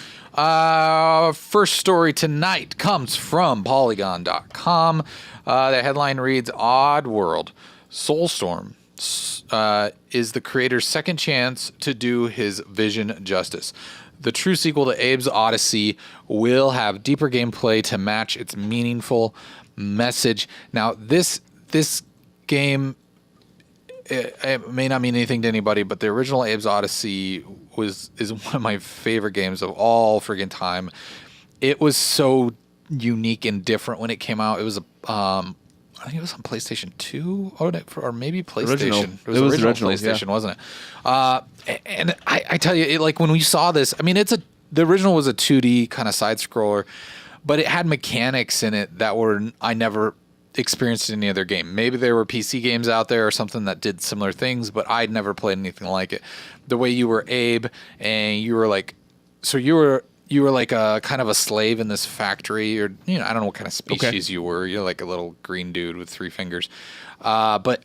First story tonight comes from Polygon.com. The headline reads, Oddworld, Soulstorm is the creator's second chance to do his vision justice. The true sequel to Abe's Odyssey will have deeper gameplay to match its meaningful message. Now, this game, it may not mean anything to anybody, but the original Abe's Odyssey is one of my favorite games of all friggin' time. It was so unique and different when it came out. It was I think it was on PlayStation 2 or maybe PlayStation. Original. It was original PlayStation, wasn't it? And I tell you, like when we saw this, I mean, the original was a 2D kind of side scroller, but it had mechanics in it that I never experienced in any other game. Maybe there were PC games out there or something that did similar things, but I'd never played anything like it. The way you were Abe and you were like, so you were like a kind of a slave in this factory, or I don't know what kind of species you were. You're like a little green dude with 3 fingers, but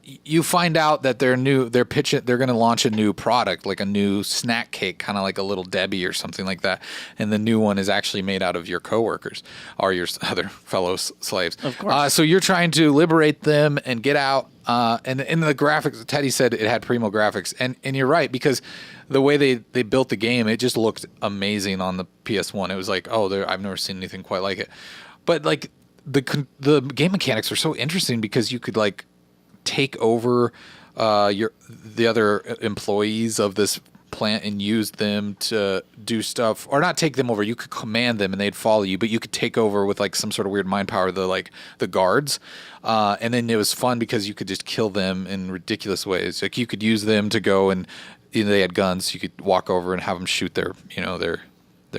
you find out that they're going to launch a new product, like a new snack cake, kind of like a Little Debbie or something like that. And the new one is actually made out of your coworkers or your other fellow slaves. Of course. So you're trying to liberate them and get out. And in the graphics, Teddy said it had primo graphics, and you're right, because the way they built the game, it just looked amazing on the PS1. It was like, I've never seen anything quite like it. But like the game mechanics are so interesting because you could like take over the other employees of this plant and use them to do stuff, or not take them over. You could command them and they'd follow you, but you could take over with like some sort of weird mind power the guards. And then it was fun because you could just kill them in ridiculous ways. Like you could use them to go and they had guns. You could walk over and have them shoot their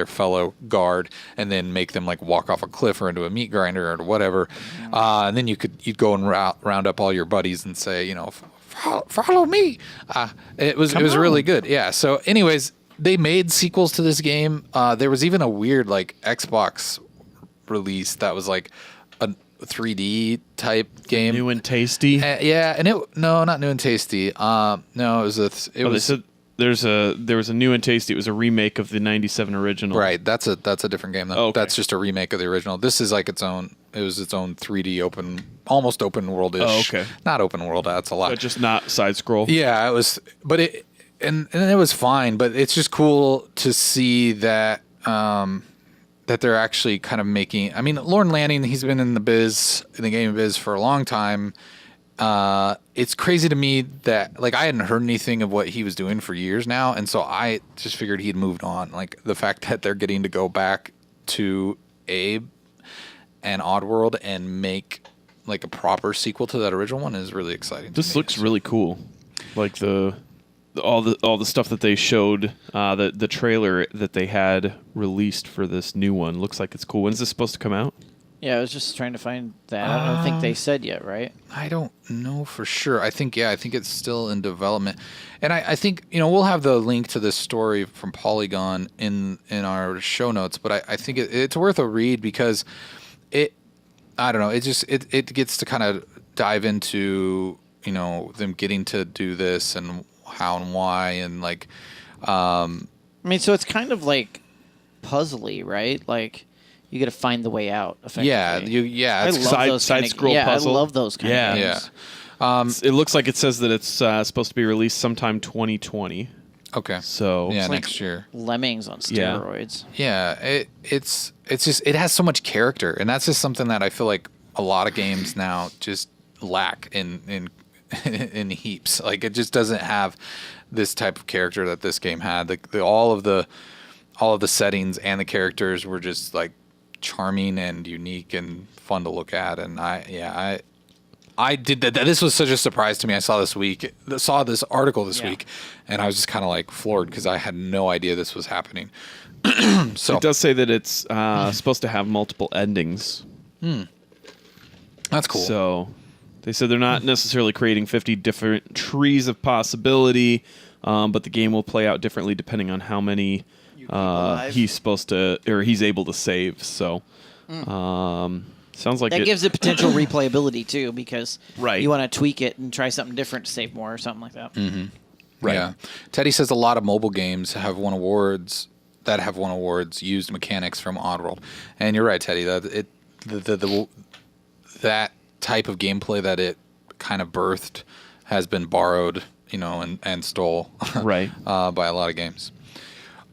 fellow guard, and then make them like walk off a cliff or into a meat grinder or whatever. And then you'd go and round up all your buddies and say, follow me. It was really good. Yeah. So anyways, they made sequels to this game. There was even a weird like Xbox release that was like a 3D type game. New and tasty. Yeah. And not new and tasty. No, it was. There was a new and tasty. It was a remake of the '97 original. Right, that's a different game. That's just a remake of the original. This is like its own It was its own 3D almost open world-ish. Oh, okay. Not open world. That's a lot. But just not side scroll. Yeah, it was, but it and it was fine. But it's just cool to see that that they're actually kind of making. I mean, Lorne Lanning, he's been in the game biz for a long time. It's crazy to me that like I hadn't heard anything of what he was doing for years now, and so I just figured he'd moved on. Like the fact that they're getting to go back to Abe and Oddworld and make like a proper sequel to that original one is really exciting. This looks really cool. Like all the stuff that they showed, the trailer that they had released for this new one looks like it's cool. When's this supposed to come out? Yeah, I was just trying to find that. I don't think they said yet, right? I don't know for sure. I think it's still in development. And I think, we'll have the link to this story from Polygon in our show notes, but I think it's worth a read because I don't know, it gets to kind of dive into, them getting to do this and how and why and like I mean, so it's kind of like puzzly, right? Like you got to find the way out. Effectively. I love those side scroll puzzle. I love those kind of games. Yeah. It looks like it says that it's supposed to be released sometime 2020. Okay. So yeah, It's next like year. Lemmings on steroids. Yeah, it's just it has so much character, and that's just something that I feel like a lot of games now just lack in in heaps. Like it just doesn't have this type of character that this game had. All of the settings and the characters were just like charming and unique and fun to look at. And I did that. This was such a surprise to me. I saw this article this week, and I was just kind of like floored because I had no idea this was happening. So it does say that it's supposed to have multiple endings. That's cool. So they said they're not necessarily creating 50 different trees of possibility, but the game will play out differently depending on how many he's able to save. So sounds like That gives it potential replayability too, because Right. you want to tweak it and try something different to save more or something like that. Right. Yeah. Teddy says a lot of mobile games have won awards used mechanics from Oddworld. And you're right, Teddy. That type of gameplay that it kind of birthed has been borrowed, and stole Right. by a lot of games.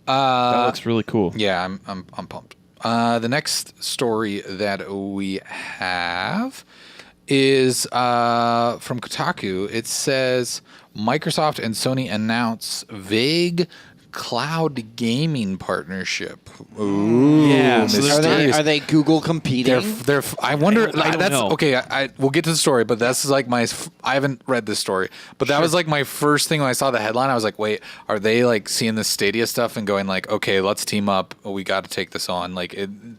That looks really cool. Yeah, I'm pumped. The next story that we have is from Kotaku. It says Microsoft and Sony announce vague cloud gaming partnership. Ooh, Yeah, so mysterious. Are they Google competing? They're. I wonder. I don't that's know. okay. We'll get to the story, but that's like I haven't read this story, but that was like my first thing when I saw the headline. I was like, wait, are they like seeing the Stadia stuff and going like, okay, let's team up. We got to take this on. Like,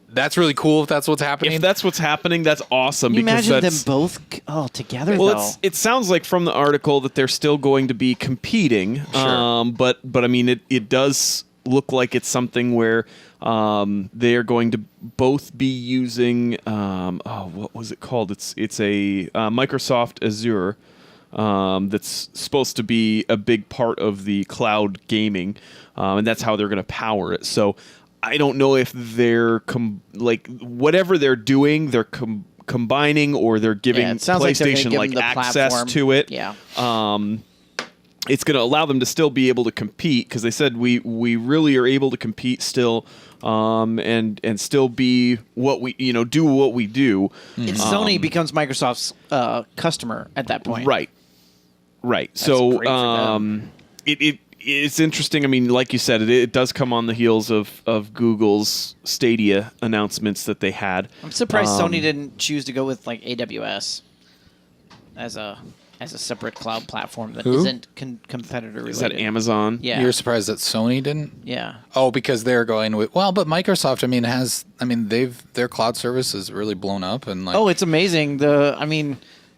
that's really cool if that's what's happening. If that's what's happening, that's awesome. Can you because imagine that's, them both together? Well, though? it sounds like from the article that they're still going to be competing. Sure. But I mean, it does look like it's something where they are going to both be using what was it called? It's a Microsoft Azure that's supposed to be a big part of the cloud gaming, and that's how they're going to power it. So I don't know if they're whatever they're doing, they're combining or they're giving it sounds like they're gonna PlayStation give them the access platform. to it. Yeah. It's going to allow them to still be able to compete because they said we really are able to compete still, and still be what we do what we do. It's Sony becomes Microsoft's customer at that point. Right. So great for them. it's interesting. I mean, like you said, it does come on the heels of Google's Stadia announcements that they had. I'm surprised Sony didn't choose to go with like AWS as a separate cloud platform that Who? isn't competitor related. Is that Amazon? Yeah. You're surprised that Sony didn't? Yeah. Oh, because they're going with but Microsoft. Their cloud service is really blown up and like. Oh, it's amazing.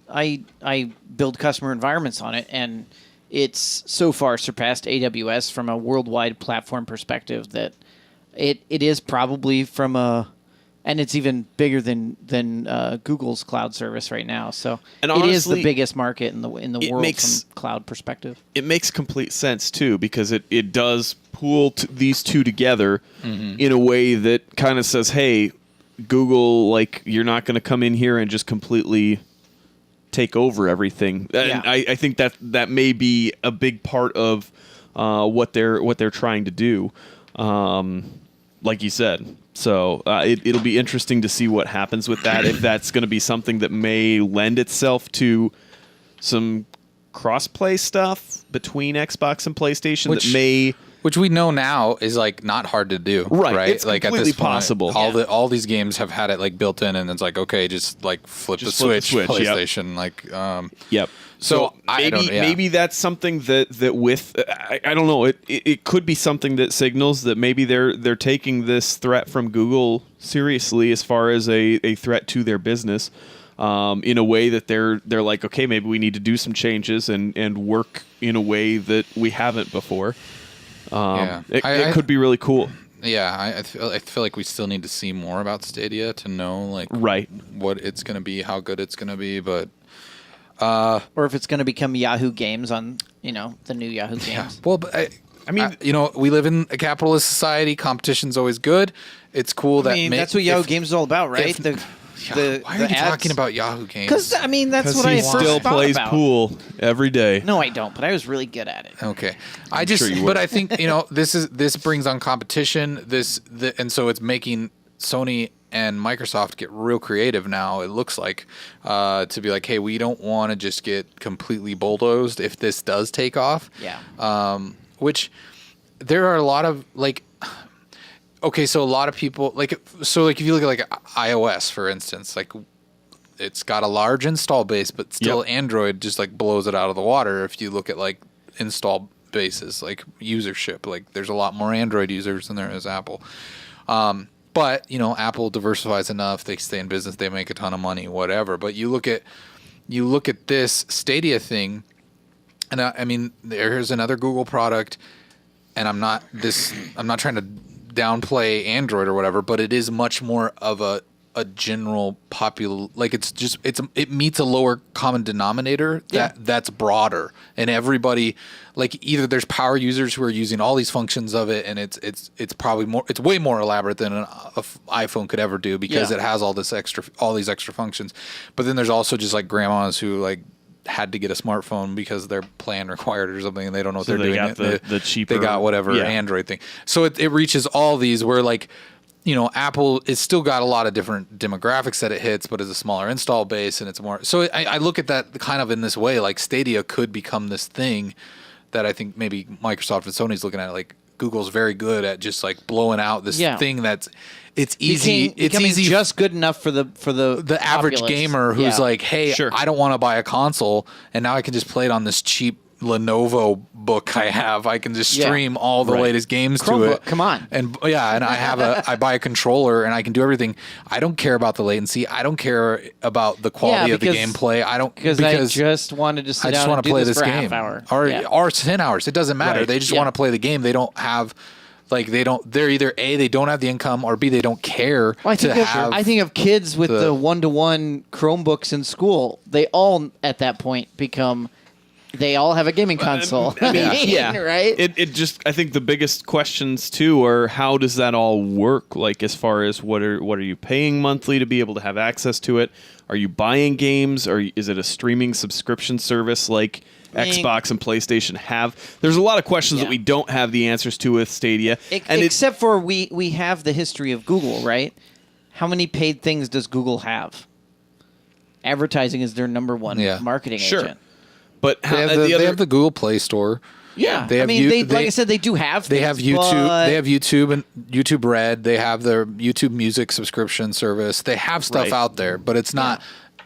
I build customer environments on it, and it's so far surpassed AWS from a worldwide platform perspective that it is probably and it's even bigger than Google's cloud service right now. So And it is honestly, the biggest market in the world from cloud perspective. It makes complete sense too because it does pool these two together in a way that kind of says, hey, Google, like, you're not going to come in here and just completely take over everything. Yeah. And I think that may be a big part of what they're trying to do, like you said. So it'll be interesting to see what happens with that, if that's going to be something that may lend itself to some cross-play stuff between Xbox and PlayStation which we know now is like not hard to do, right? It's like completely at this point, possible. All these games have had it like built in, and it's like, okay, just like flip the switch, yep. PlayStation, like. Yep. So maybe that's something that with I don't know, it could be something that signals that maybe they're taking this threat from Google seriously as far as a threat to their business, in a way that they're like, okay, maybe we need to do some changes and work in a way that we haven't before. It could be really cool. Yeah, I feel like we still need to see more about Stadia to know like what it's going to be, how good it's going to be, but. Or if it's going to become Yahoo Games on, the new Yahoo Games. Yeah. Well, but I mean, we live in a capitalist society. Competition's always good. It's cool that that's what Yahoo Games is all about, right? Why are you talking about Yahoo Games? Because that's what I first still thought plays about. pool every day. No, I don't. But I was really good at it. Okay, But I think this brings on competition. And so it's making Sony and Microsoft get real creative now. It looks like to be like, hey, we don't want to just get completely bulldozed if this does take off. Yeah. Which there are a lot of like. Okay, so a lot of people like if you look at like iOS, for instance, like it's got a large install base, but still Android just like blows it out of the water. If you look at like install bases, like usership, like there's a lot more Android users than there is Apple. But Apple diversifies enough; they stay in business, they make a ton of money, whatever. But you look at this Stadia thing, and I mean, here's another Google product, and I'm not trying to downplay Android or whatever, but it is much more of a general popular, like it meets a lower common denominator that's broader, and everybody, like, either there's power users who are using all these functions of it, and it's probably it's way more elaborate than an iPhone could ever do because it has all these extra functions. But then there's also just like grandmas who like had to get a smartphone because their plan required or something, and they don't know what they're doing. Got the cheaper, they got whatever Android thing. So it reaches all these where like, Apple is still got a lot of different demographics that it hits, but it's a smaller install base and it's more. So I look at that kind of in this way, like Stadia could become this thing that I think maybe Microsoft and Sony's looking at it, like Google's very good at just like blowing out this thing that's it's easy. It's easy, just good enough for the average populace. gamer who's like, hey, Sure. I don't want to buy a console, and now I can just play it on this cheap Lenovo book I have. I can just stream all the latest games to Chromebook, it. come on. And and I buy a controller and I can do everything. I don't care about the latency. I don't care about the quality of the gameplay. I don't because I just wanted to sit down and play do this for game. a half hour. Or 10 hours. It doesn't matter. Right. They just want to play the game. They don't have they're either A, they don't have the income, or B, they don't care I think of kids with the one-to-one Chromebooks in school. They all at that point they all have a gaming console. Right? It just, I think the biggest questions too are how does that all work? Like, as far as what are you paying monthly to be able to have access to it? Are you buying games? Or is it a streaming subscription service like Xbox and PlayStation have? There's a lot of questions that we don't have the answers to with Stadia. Except for we have the history of Google, right? How many paid things does Google have? Advertising is their number one marketing agent. But they have the Google Play Store. Yeah, they have like I said, they do have. They have YouTube. They have YouTube and YouTube Red. They have their YouTube Music subscription service. They have stuff out there, but it's not.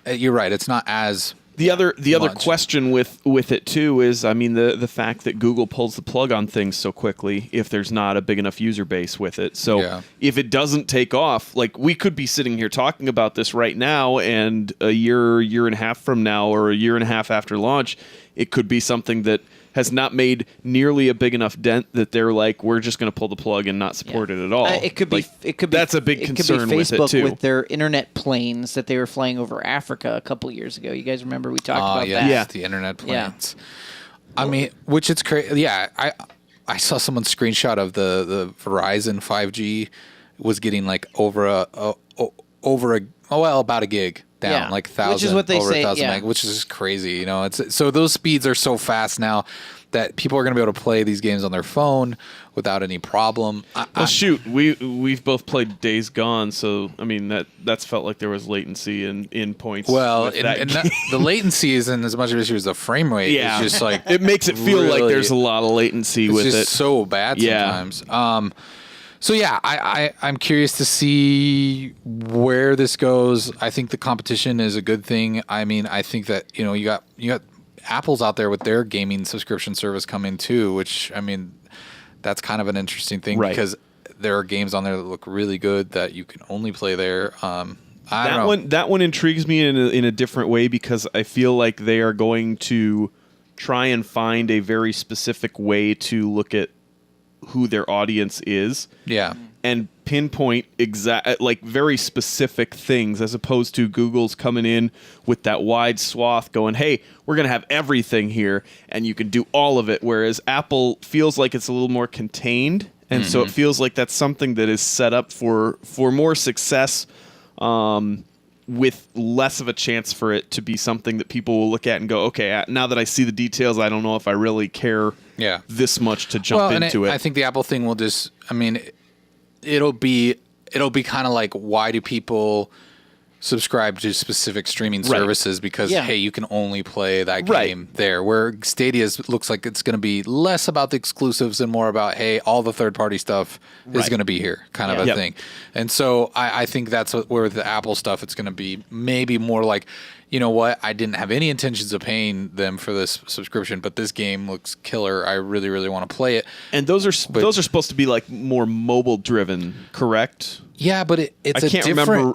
You're right. It's not as. The other question with it too is, I mean, the fact that Google pulls the plug on things so quickly if there's not a big enough user base with it. So if it doesn't take off, like, we could be sitting here talking about this right now, and a year and a half from now, or a year and a half after launch, it could be something that has not made nearly a big enough dent that they're like, we're just going to pull the plug and not support it at all. It could be. That's a big concern with it too. With their internet planes that they were flying over Africa a couple years ago. You guys remember we talked about that? Yeah, the internet planes. I mean, which it's crazy. Yeah, I saw someone's screenshot of the Verizon 5G was getting like about a gig down, Yeah, like which 1,000 is what they over say, 1,000 yeah. meg, which is crazy. You know, it's so those speeds are so fast now that people are going to be able to play these games on their phone without any problem. Well, shoot, we've both played Days Gone, so I mean that's felt like there was latency in points. Well, with and that game. the latency isn't as much of an issue as the frame rate. Yeah, It's just like it makes it feel like really- there's a lot of latency it's with just it. so bad Yeah. sometimes. So yeah, I'm curious to see where this goes. I think the competition is a good thing. I mean, I think that you got Apple's out there with their gaming subscription service coming too, which I mean, that's kind of an interesting thing Right. because there are games on there that look really good that you can only play there. I don't know. That one intrigues me in a different way because I feel like they are going to try and find a very specific way to look at who their audience is. Yeah. And pinpoint like very specific things as opposed to Google's coming in with that wide swath going, hey, we're going to have everything here and you can do all of it. Whereas Apple feels like it's a little more contained. And so it feels like that's something that is set up for more success with less of a chance for it to be something that people will look at and go, okay, now that I see the details, I don't know if I really care this much to jump into it. I think the Apple thing will just, I mean, it'll be kind of like, why do people subscribe to specific streaming services? Because hey, you can only play that game there. Where Stadia looks like it's going to be less about the exclusives and more about, hey, all the third-party stuff is going to be here, kind of a thing. And so I think that's where the Apple stuff, it's going to be maybe more like, you know what, I didn't have any intentions of paying them for this subscription, but this game looks killer. I really, really want to play it. And those are supposed to be like more mobile driven, correct? Yeah, but it's I can't remember.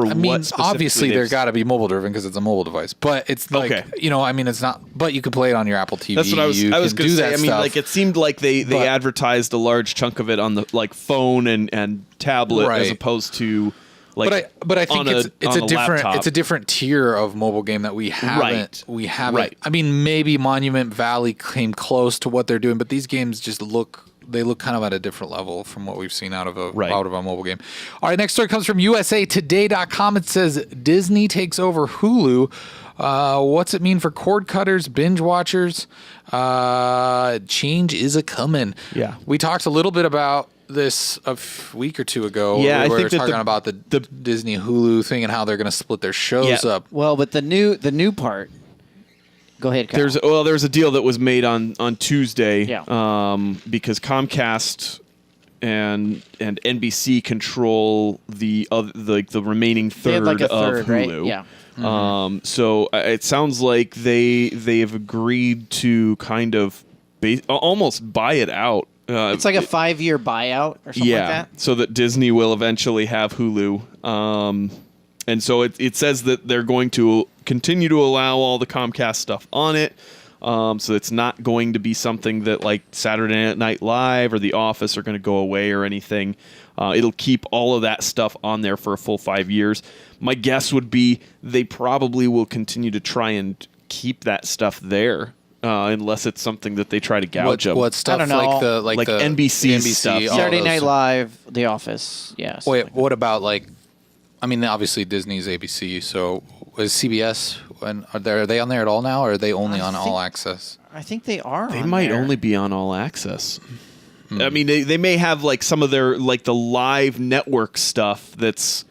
I mean, what obviously they've they're got to be mobile driven because it's a mobile device. But it's like, I mean, it's not. But you could play it on your Apple TV. That's what I was going to say. I mean, like it seemed like they advertised a large chunk of it on the like phone and tablet as opposed to. Like but I think it's a different tier of mobile game that we haven't. Right. I mean, maybe Monument Valley came close to what they're doing, but these games just look kind of at a different level from what we've seen out of a mobile game. All right, next story comes from USAtoday.com. It says Disney takes over Hulu. What's it mean for cord cutters, binge watchers? Change is a coming. Yeah. We talked a little bit about this a week or two ago. Yeah, we I were think talking about the Disney Hulu thing and how they're going to split their shows up. Well, but the new part. Go ahead, Kyle. There's a deal that was made on Tuesday. Yeah. Because Comcast and NBC control the remaining They have third like a of third, right? Hulu. Yeah. So it sounds like they have agreed to kind of almost buy it out. It's like a 5-year buyout or something like that. So that Disney will eventually have Hulu. And so it says that they're going to continue to allow all the Comcast stuff on it. So it's not going to be something that like Saturday Night Live or The Office are going to go away or anything. It'll keep all of that stuff on there for a full 5 years. My guess would be they probably will continue to try and keep that stuff there. Unless it's something that they try to gouge them. What stuff I don't know. like the NBC stuff. all Saturday those- Night Live, The Office. Yes. Wait, what about like? I mean, obviously Disney's ABC. So is CBS? And are they on there at all now, or are they only on All Access? I think they are. They on might there. only be on All Access. I mean, they may have like some of their like the live network stuff that's,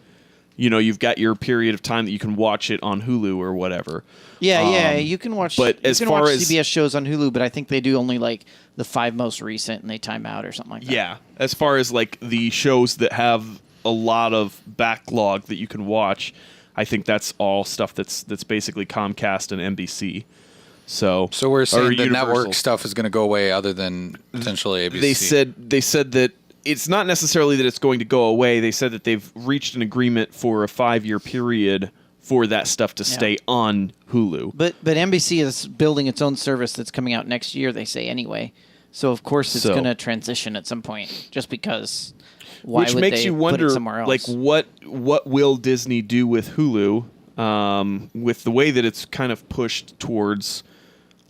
you've got your period of time that you can watch it on Hulu or whatever. Yeah, you can watch. But you as can far watch as CBS shows on Hulu, but I think they do only like the 5 most recent, and they time out or something like that. Yeah, as far as like the shows that have a lot of backlog that you can watch, I think that's all stuff that's basically Comcast and NBC. So we're saying the Universal. network stuff is going to go away, other than potentially ABC. They said that it's not necessarily that it's going to go away. They said that they've reached an agreement for a 5-year period for that stuff to stay on Hulu. But NBC is building its own service that's coming out next year, they say anyway. So of course it's going to transition at some point, just because. Why Which would makes they you put wonder, it somewhere else? like, what will Disney do with Hulu? With the way that it's kind of pushed towards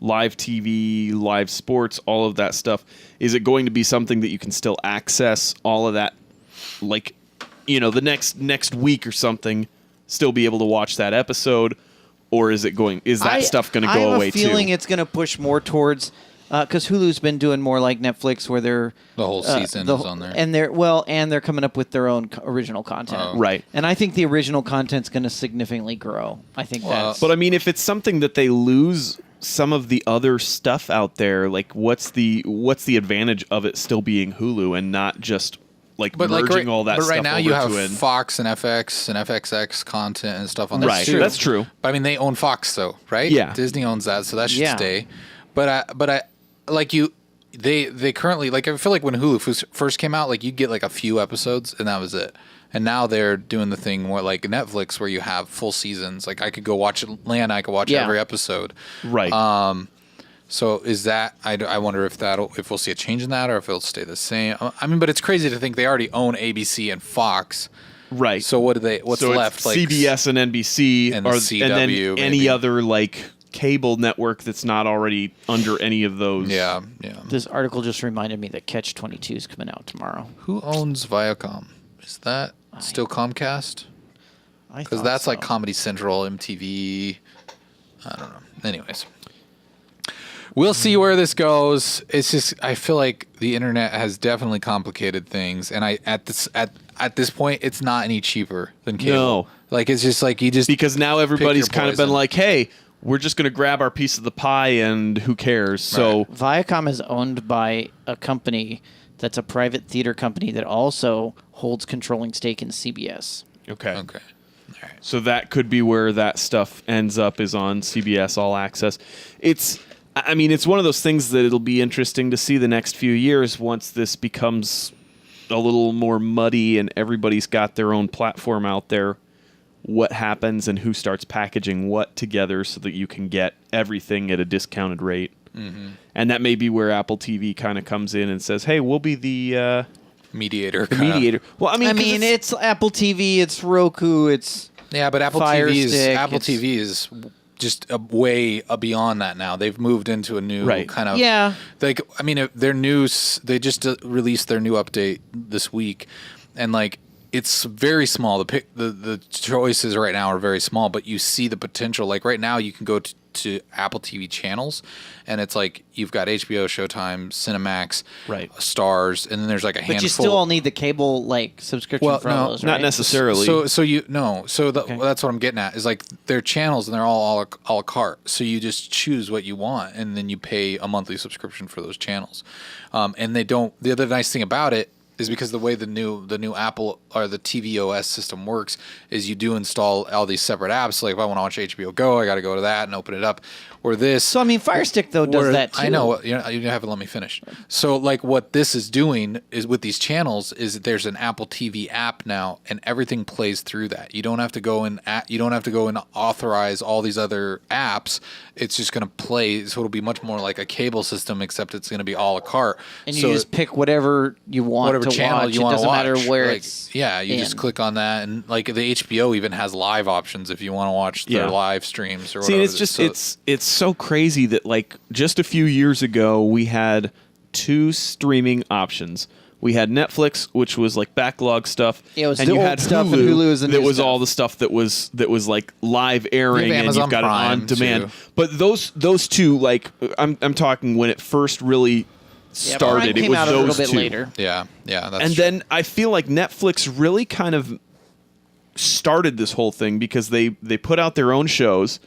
live TV, live sports, all of that stuff, is it going to be something that you can still access all of that like, the next week or something, still be able to watch that episode, or is that stuff going to go away too? I have a feeling it's going to push more towards because Hulu's been doing more like Netflix, where they're The whole season is on there. and they're coming up with their own original content, Right. And I think the original content's going to significantly grow. I think that's. But I mean, if it's something that they lose some of the other stuff out there, like what's the advantage of it still being Hulu and not just merging all that stuff But right now over you have to Fox and FX and FXX content and stuff on there Right, too. that's true. But I mean, they own Fox though, right? Yeah. Disney owns that, so that should Yeah. stay. But I like you. They currently, like, I feel like when Hulu first came out, like, you'd get like a few episodes and that was it. And now they're doing the thing more like Netflix, where you have full seasons. Like, I could go watch Atlanta, I could watch every episode. right. So is that? I wonder if we'll see a change in that, or if it'll stay the same. I mean, but it's crazy to think they already own ABC and Fox. Right. So what's so left? It's Like CBS and NBC, and and CW, then maybe. any other cable network that's not already under any of those. Yeah. This article just reminded me that Catch 22 is coming out tomorrow. Who owns Viacom? Is that still Comcast? Because that's like Comedy Central, MTV. I don't know. Anyways, we'll see where this goes. It's just, I feel like the internet has definitely complicated things, and at this point, it's not any cheaper than cable. No. Like, it's just like you just Because now everybody's your kind of been poison. like, hey, we're just going to grab our piece of the pie and who cares? So Viacom is owned by a company that's a private theater company that also holds controlling stake in CBS. okay. Okay. All right. So that could be where that stuff ends up, is on CBS All Access. It's one of those things that it'll be interesting to see the next few years once this becomes a little more muddy and everybody's got their own platform out there, what happens and who starts packaging what together so that you can get everything at a discounted rate. Mm-hmm. And that may be where Apple TV kind of comes in and says, hey, we'll be the Mediator. mediator. Well, I mean, it's Apple TV, it's Roku, it's Yeah, but Apple Fire TV Stick, TV is just way beyond that now. They've moved into a new Right. kind of Like, I mean, their news. They just released their new update this week, and like, it's very small. The choices right now are very small, but you see the potential. Like right now, you can go to Apple TV channels, and it's like you've got HBO, Showtime, Cinemax, Right. Stars, and then there's like a handful. But you still all need the cable subscription for all those, right? not necessarily. That's what I'm getting at is like they're channels and they're all a la carte. So you just choose what you want and then you pay a monthly subscription for those channels. And they don't. The other nice thing about it is because the way the new Apple or the tvOS system works is you do install all these separate apps. Like if I want to watch HBO Go, I got to go to that and open it up. Or this. So I mean, Fire Stick though does that too. I know. You haven't let me finish. So like what this is doing is with these channels is that there's an Apple TV app now, and everything plays through that. You don't have to go and authorize all these other apps. It's just going to play. So it'll be much more like a cable system, except it's going to be a la carte. And you just pick whatever you want whatever to channel watch. you want to watch. It doesn't matter where like, it's. Yeah, you just click on that, and like the HBO even has live options if you want to watch their live streams or whatever. See, it's just it's so crazy that like just a few years ago we had two streaming options. We had Netflix, which was like backlog stuff, Yeah, it was and the you old had stuff, Hulu, and Hulu is the that new was stuff. all the stuff that was like live airing, You have and Amazon you've got Prime, it on demand. too. But those two, like I'm talking when it first really Yeah, Prime started, it came was out those a little bit two. later. yeah, that's And true. then I feel like Netflix really kind of started this whole thing because they put out their own shows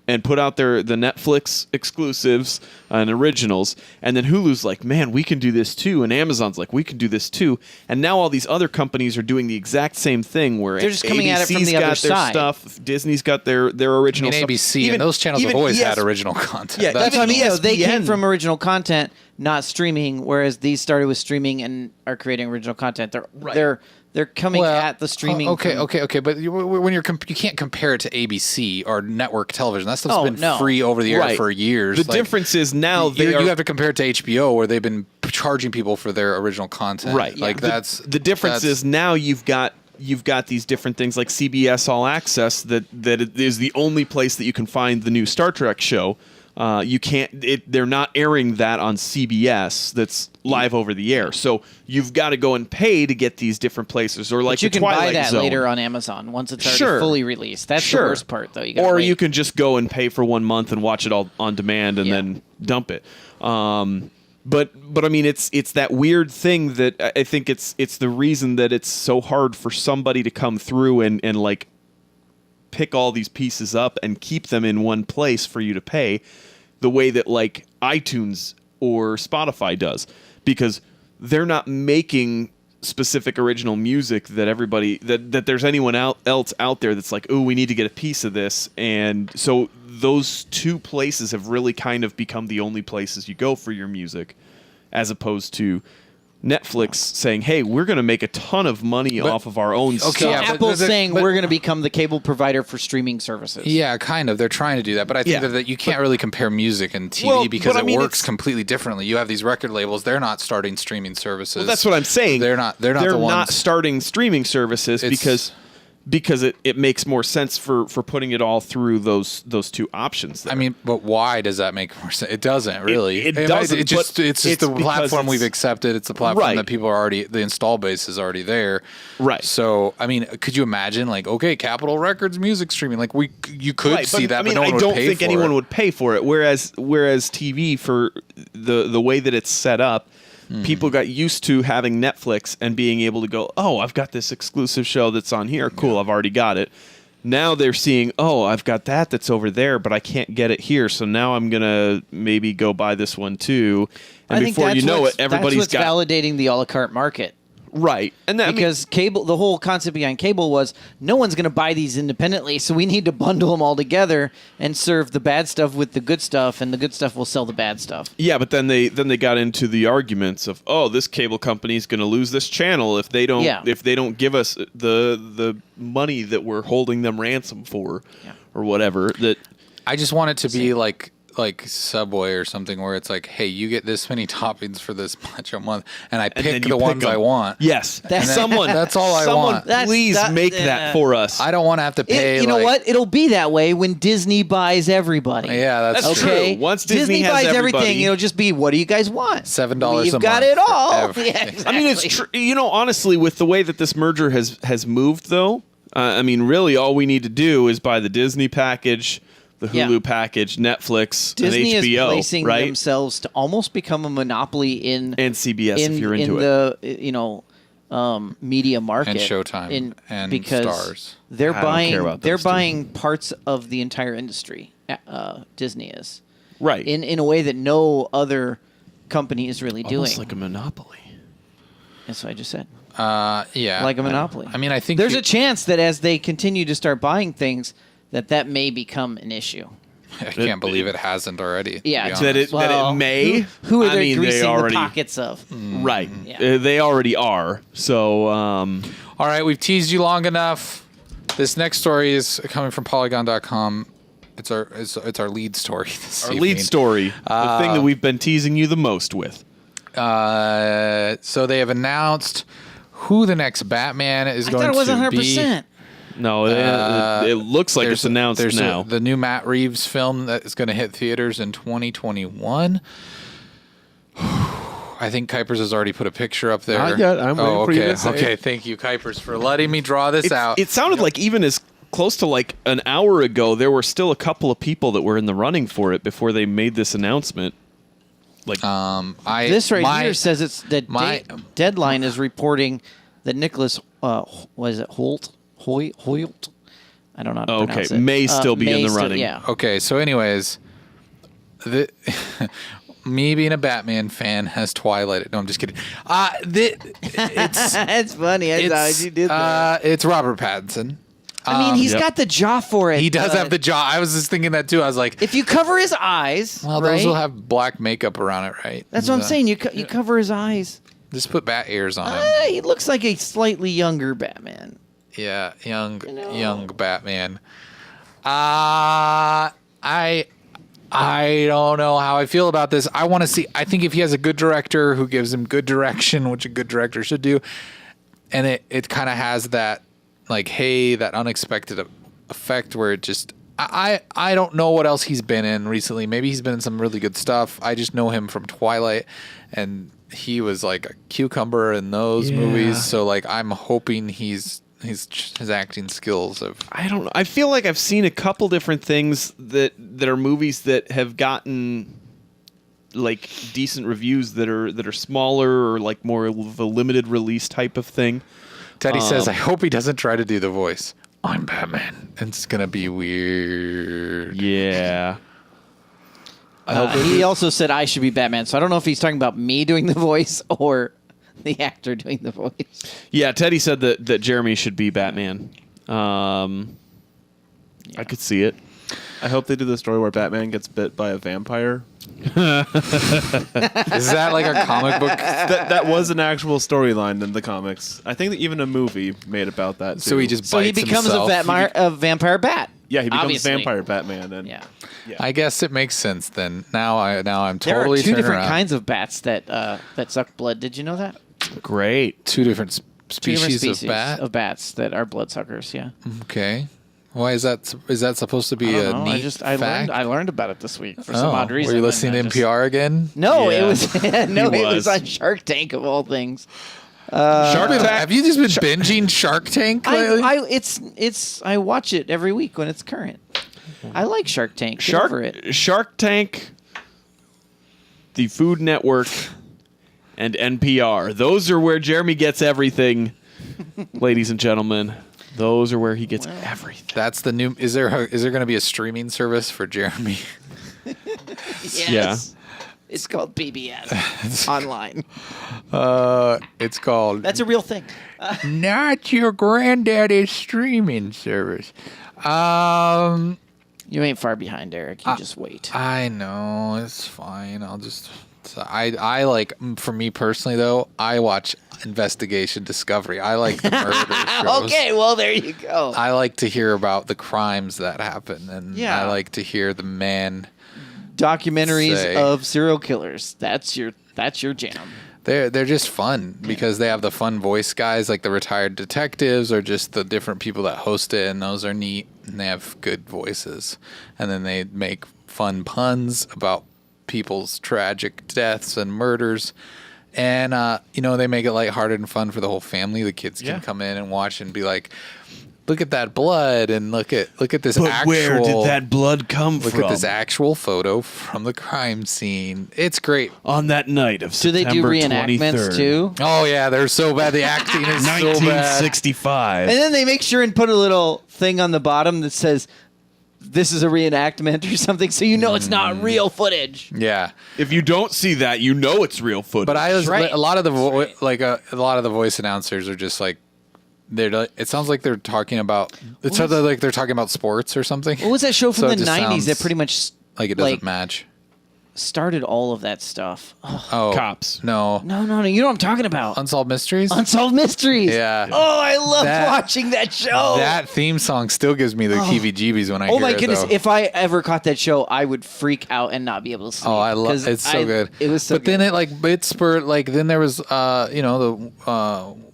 and put out the Netflix exclusives and originals, and then Hulu's like, man, we can do this too, and Amazon's like, we can do this too, and now all these other companies are doing the exact same thing where They're just coming at it from ABC's the other got their side. stuff, Disney's got their original stuff. ABC and those channels have always had original content. Yeah, That's what I mean. Even Though. They came ESPN. from original content, not streaming. Whereas these started with streaming and are creating original content. They're coming at the streaming. Okay. But when you can't compare it to ABC or network television. That stuff's been no. free over the air Right. for years. The difference is now you have to compare it to HBO, where they've been charging people for their original content. Right. Like The difference is now you've got these different things like CBS All Access that is the only place that you can find the new Star Trek show. You can't. They're not airing that on CBS. That's live over the air. So you've got to go and pay to get these different places, or like But you the can Twilight buy that Zone. later on Amazon once it's already Sure. fully released. That's Sure. the worst part, though. You gotta Or wait. you can just go and pay for 1 month and watch it all on demand and then dump it. But I mean, it's that weird thing that I think it's the reason that it's so hard for somebody to come through and like pick all these pieces up and keep them in one place for you to pay, the way that like iTunes or Spotify does, because they're not making specific original music that everybody that there's anyone else out there that's like, oh, we need to get a piece of this. And so those two places have really kind of become the only places you go for your music, as opposed to Netflix saying, hey, we're going to make a ton of money off of our own stuff. So yeah, but- Apple's but- saying but- we're going to become the cable provider for streaming services. Yeah, kind of. They're trying to do that, but I think Yeah. that you can't really compare music and TV Well, because but I mean, it works it's- completely differently. You have these record labels; they're not starting streaming services. Well, that's what I'm saying. They're not the not ones starting streaming services because it makes more sense for putting it all through those two options there. I mean, but why does that make more sense? It doesn't really. It doesn't, It's just but it's just it's the because platform we've it's- accepted. It's the platform Right. that people are already. The install base is already there. Right. So I mean, could you imagine like Capitol Records music streaming? Like you could Right, see that, I mean, but no one I would don't pay think for anyone it. would pay for it. Whereas TV, for the way that it's set up, people got used to having Netflix and being able to go, oh, I've got this exclusive show that's on here. Cool, I've already got it. Now they're seeing, oh, I've got that's over there, but I can't get it here. So now I'm gonna maybe go buy this one too. And I think before you that's know what's- it, everybody's that's got what's validating the a la carte market. right. And that, Because cable, the whole concept behind cable was no one's going to buy these independently, so we need to bundle them all together and serve the bad stuff with the good stuff, and the good stuff will sell the bad stuff. yeah, but then they got into the arguments of, oh, this cable company is going to lose this channel if they don't give us the money that we're holding them ransom for, or whatever. That I just want it to be like Subway or something where it's like, hey, you get this many toppings for this much a month, and I then pick you the pick ones them. I want. Yes, That's- That's all I want. Please make that for us. I don't want to have to pay. You know what? It'll be that way when Disney buys everybody. Yeah, that's That's true. Okay. true. Once Disney has buys everybody- everything, it'll just be, what do you guys want? $7 We've a got month it all. for everything. Yeah, exactly. I mean, it's true. You know, honestly, with the way that this merger has moved, though, I mean, really, all we need to do is buy the Disney package, the Hulu package, Netflix, Disney and HBO, is placing right? themselves to almost become a monopoly in And CBS if you're into in it. the media market And Showtime and because Stars. They're I don't care buying about they're those two. buying parts of the entire industry. Disney is Right. in a way that no other company is really Almost doing. like a monopoly. That's what I just said. Yeah. Like a monopoly. I mean, I think There's a chance that as they continue to start buying things, that may become an issue. I can't believe it hasn't already. to Yeah, be it's- That honest. it may. Who are I they mean, greasing they already, the pockets of? Right. Yeah. They already are. So, All right, we've teased you long enough. This next story is coming from Polygon.com. It's our lead story. This our evening. lead story, the thing that we've been teasing you the most with. So they have announced who the next Batman is I going thought it wasn't to be. 100%. No, it looks like it's announced there's now. the new Matt Reeves film that is going to hit theaters in 2021. I think Kuipers has already put a picture up there. Not yet. I'm waiting for you to say it. Okay, thank you, Kuipers, for letting me draw this out. It sounded like even as close to like an hour ago, there were still a couple of people that were in the running for it before they made this announcement. Like, This here says it's the Deadline is reporting that Nicholas was it Holt? I don't know how to pronounce it. may still be in the still- running. Yeah. Okay, so anyways, me being a Batman fan has Twilight. No, I'm just kidding. It's That's funny. I thought you did that. it's Robert Pattinson. I mean, he's Yep. got the jaw for it. He does but have the jaw. I was just thinking that too. I was like, If you cover his eyes, well, right? those will have black makeup around it, right? That's what I'm saying. You cover his eyes. Just put bat ears on him. He looks like a slightly younger Batman. Yeah, young know. Batman. I don't know how I feel about this. I want to see. I think if he has a good director who gives him good direction, which a good director should do, and it kind of has that like, hey, that unexpected effect where it just, I don't know what else he's been in recently. Maybe he's been in some really good stuff. I just know him from Twilight, and he was like a cucumber in those movies. So like I'm hoping his acting skills of I don't know. I feel like I've seen a couple different things that are movies that have gotten like decent reviews that are smaller or like more of a limited release type of thing. Teddy says, I hope he doesn't try to do the voice. I'm Batman. It's gonna be weird. Yeah. He also said I should be Batman, so I don't know if he's talking about me doing the voice or the actor doing the voice. Yeah, Teddy said that Jeremy should be Batman. I could see it. I hope they do the story where Batman gets bit by a vampire. Is that like a comic book? That was an actual storyline in the comics. I think that even a movie made about that. Too. So he just So he bites becomes himself. a vampire bat. yeah, he becomes obviously. vampire Batman. And Yeah. yeah. I guess it makes sense then. Now I'm There totally are two turned different around. kinds of bats that suck blood. Did you know that? Great. Two different Two different species of bat. of bats that are bloodsuckers. Yeah. Okay. Why is that? Is that supposed to be I a don't know. neat I fact? learned about it this week for some odd Were reason. you listening to and I just- NPR again? No, Yeah. it was no, He it was was. on Shark Tank of all things. Shark Tank. Have you just been binging Shark Tank lately? I watch it every week when it's current. I like Shark Tank. Get over it. Shark Tank, the Food Network, and NPR. Those are where Jeremy gets everything, ladies and gentlemen. Those are where he gets everything. That's the new. Is there going to be a streaming service for Jeremy? Yes. Yeah. It's called PBS online. It's called That's a real thing. Not Your Granddaddy's Streaming Service. You ain't far behind, Eric. You just wait. I know, it's fine. I'll just. I like, for me personally though, I watch Investigation Discovery. I like the murder shows. Okay, well there you go. I like to hear about the crimes that happen, and Yeah. I like to hear the man. Documentaries Say. of serial killers. That's your jam. They're just fun because they have the fun voice guys, like the retired detectives, or just the different people that host it, and those are neat, and they have good voices, and then they make fun puns about people's tragic deaths and murders. And they make it lighthearted and fun for the whole family. The kids can come in and watch and be like, "Look at that blood!" and look at this actual. Where did that blood come Look from? at this actual photo from the crime scene. It's great. On that night of Do they September do reenactments 23rd, too? Oh yeah, they're so bad. The acting is so bad. 1965. And then they make sure and put a little thing on the bottom that says, "This is a reenactment" or something, so you know it's not real footage. Yeah, If you don't see that, you know it's real footage. but I was Right. a lot of the a lot of the voice announcers are just like it sounds like they're talking about like they're talking about sports or something. What was that show from So it the just 90s that sounds pretty much like it doesn't match? started all of that stuff? Oh, Oh, Cops. No, no. You know what I'm talking about. Unsolved Mysteries. Unsolved Mysteries. Yeah. Oh, I love That- watching that show. That theme song still gives me the heebie-jeebies when I hear Oh my it. goodness! though. If I ever caught that show, I would freak out and not be able to sleep. Oh, I love 'cause it's so good. It was so but good. then it spurred then there was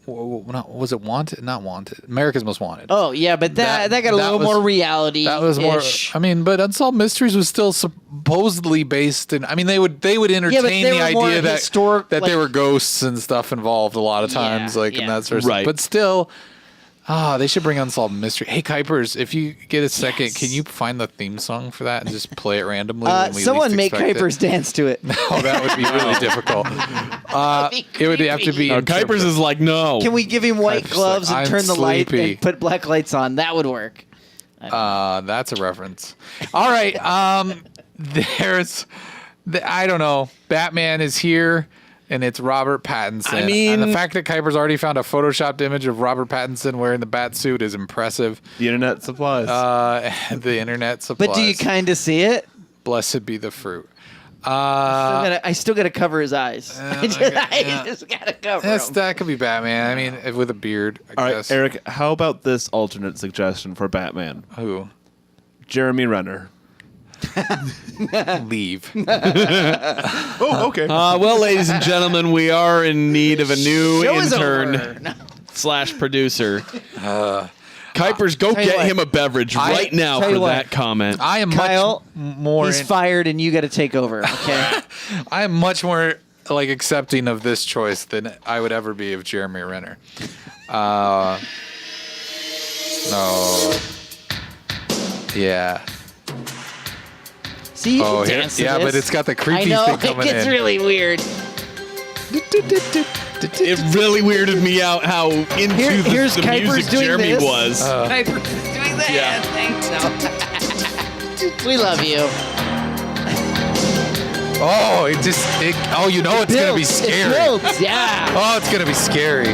was it Wanted? Not Wanted. America's Most Wanted. Oh yeah, but that got a that little was- more reality. That was more. I mean, but Unsolved Mysteries was still supposedly based in. I mean, they would entertain they the were more idea that historic, that like- there were ghosts and stuff involved a lot of times, Yeah, and yeah. that sort of Right. stuff. But still, they should bring Unsolved Mystery. Hey, Kuipers, if you get a second, Yes. can you find the theme song for that and just play it randomly? when we someone least make expect it? Kuipers dance to it. Oh, that would be really difficult. be It would have to be. No, Kuipers is like, no. Can we give him white Kuipers gloves like, and "I'm turn the light sleepy." and put black lights on? That would work. That's a reference. All right. I don't know. Batman is here, and it's Robert Pattinson. I mean- and the fact that Kuiper's already found a photoshopped image of Robert Pattinson wearing the bat suit is impressive. The internet supplies. The internet supplies. But do you kind of see it? Blessed be the fruit. I still got to cover his eyes. I just got to cover him. That could be Batman. I mean, with a beard, I All right, guess. Eric, how about this alternate suggestion for Batman? Who? Jeremy Renner. Leave. Oh, okay. Well, ladies and gentlemen, we are in need of a new Show is intern over. No. / producer. Kuipers, go Tell you get what. him a beverage right now tell for you what. that comment. I am Kyle, much more. he's fired, and you got to take over. Okay. I am much more like accepting of this choice than I would ever be of Jeremy Renner. No. Yeah. See, you Oh, can here, dance to yeah, this. but it's got the I creepy know thing it coming gets in. really weird. It really weirded me out how into Here's the Kuipers music doing Jeremy this. was. Kuipers is doing that. Yeah. Thanks. We love you. Oh, you know it's gonna be Builds. scary. It builds, yeah. Oh, it's gonna be scary.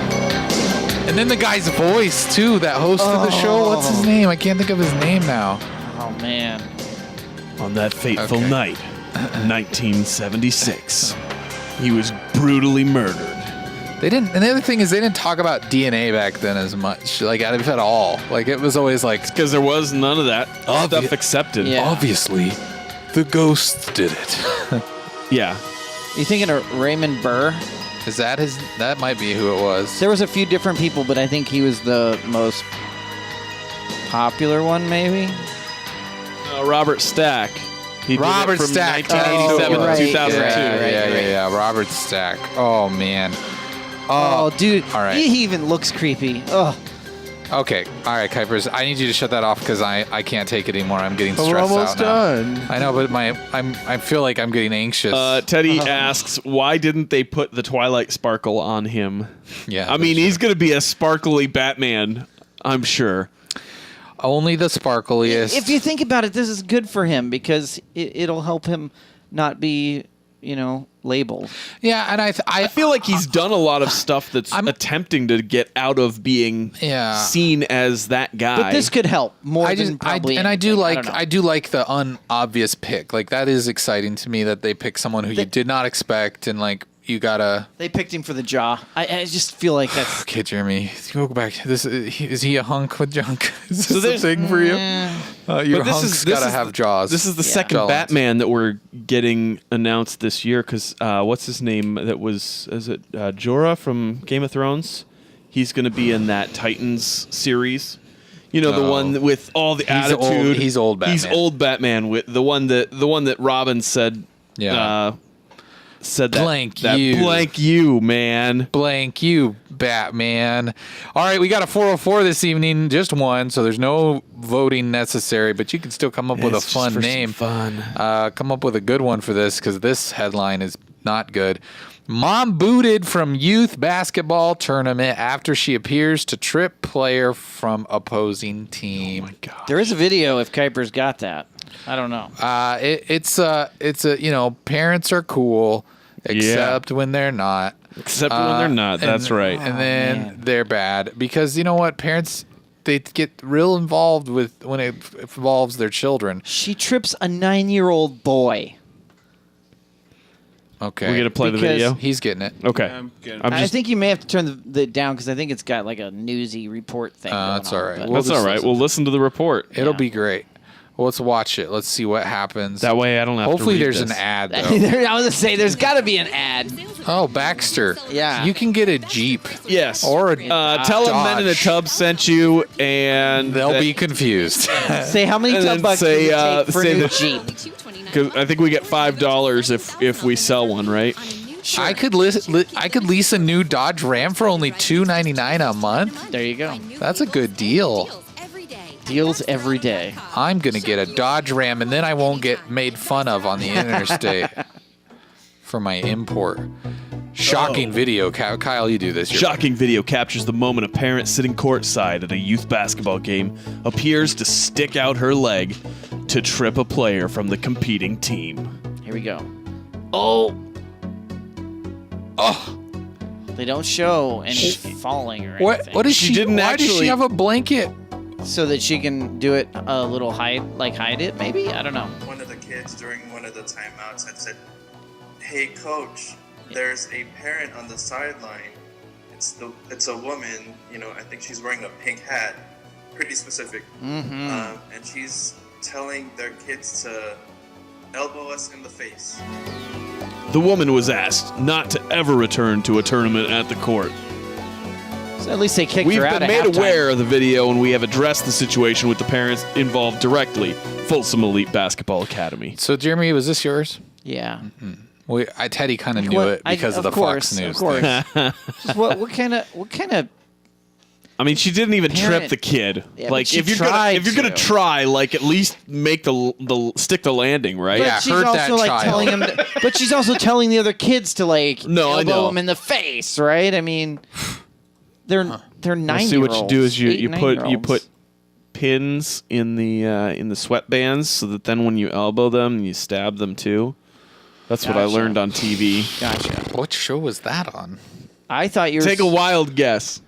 And then the guy's voice too, that host of the show. What's his name? I can't think of his name now. Oh man. On that fateful Okay. night, 1976, he was brutally murdered. They didn't. And the other thing is, they didn't talk about DNA back then as much, like if at all. Like it was always like, Because there was none of that Obvi- stuff accepted. Yeah. obviously, the ghosts did it. Yeah. You thinking of Raymond Burr? Is that his? That might be who it was. There was a few different people, but I think he was the most popular one, maybe. Robert Stack. He Robert did it from Stack. 1987 Oh, to right. 2002. Yeah. Robert Stack. Oh man. Oh, dude. all right. He even looks creepy. Oh, Okay. All right, Kuipers. I need you to shut that off because I can't take it anymore. I'm getting But stressed we're almost out now. done. I know, but I feel like I'm getting anxious. Teddy asks, why didn't they put the Twilight sparkle on him? yeah. I mean, he's going to be a sparkly Batman, I'm sure. only the sparkliest. if you think about it, this is good for him because it'll help him not be, labeled. yeah, and I feel like he's done a lot of stuff that's attempting to get out of being Yeah. seen as that guy. But this could help more than probably. I do anything. like don't know. I do like the unobvious pick. Like that is exciting to me that they pick someone who you did not expect, and like you gotta. They picked him for the jaw. I just feel like that's. Okay, Jeremy, go back. This is he a hunk with junk? Is this a there's- thing for you? Your But hunks gotta have jaws. This is the Yeah. second Jawlines. Batman that we're getting announced this year because what's his name? That was Jorah from Game of Thrones. He's going to be in that Titans series. You know, the Oh. one with all the He's old- attitude. he's old He's Batman. old Batman with the one that Robin said. Yeah. Said that Blank that you. blank you, man. Blank you, Batman. All right, we got a 404 this evening, just one, so there's no voting necessary, but you can still come up with a It's just fun for some name. fun. Come up with a good one for this because this headline is not good. Mom booted from youth basketball tournament after she appears to trip player from opposing team. There is a video if Kuiper's got that. I don't know. It's a parents are cool except when they're not. Except when they're not. That's right. And then man. they're bad because you know what? Parents, they get real involved with when it involves their children. She trips a 9-year-old boy. Okay. We're gonna play the Because video. He's getting it. Okay. I'm good. I'm I just. think you may have to turn the down because I think it's got like a newsy report thing. That's going all on, right. but- We'll That's just all right. listen. We'll listen to the report. It'll Yeah. be great. Well, let's watch it. Let's see what happens. That way, I don't have Hopefully, to read there's this. an ad though. I was gonna say there's got to be an ad. Oh, Baxter. Yeah. You can get a Jeep. Yes. Or a tell them Men in a Dodge. Tub sent you, and They'll be confused. Say how many And then tub bucks say, does it take for a say new that- Jeep? Because I think we get $5 if we sell one, right? I could lease a new Dodge Ram for only $299 a month. There you go. That's a good deal. Deals every day. I'm gonna get a Dodge Ram, and then I won't get made fun of on the interstate for my import. Shocking video, Kyle. You do this. You're Shocking video captures the moment a parent sitting courtside at a youth basketball game appears to stick out her leg to trip a player from the competing team. Here we go. Oh. Oh, They don't show any falling or what? anything. What is She she? didn't Why does actually- she have a blanket? So that she can do it a little hide it, maybe? I don't know. One of the kids during one of the timeouts had said, "Hey coach, there's a parent on the sideline. It's a woman. I think she's wearing a pink hat, pretty specific. And she's telling their kids to elbow us in the face." The woman was asked not to ever return to a tournament at the court. So at least they kicked We've her out been at made halftime. aware of the video, and we have addressed the situation with the parents involved directly. Folsom Elite Basketball Academy. So, Jeremy, was this yours? Yeah. Teddy kind of knew it because of the Fox News Of course. thing. Just what kind of I mean, she didn't even trip Parent. the kid. Yeah, like, but she if you're gonna tried to. try, like, at least make the stick the landing, right? But Yeah, she's hurt also that like child. telling him. But she's also telling the other kids to like No, I know. elbow him in the face, right? I mean, they're 9-year-olds. See, what you do is you 8 and put 9-year-olds. pins in the sweatbands, so that then when you elbow them, you stab them too. That's what I Gotcha. learned on TV. Gotcha. What show was that on? I thought you were. Take a wild guess.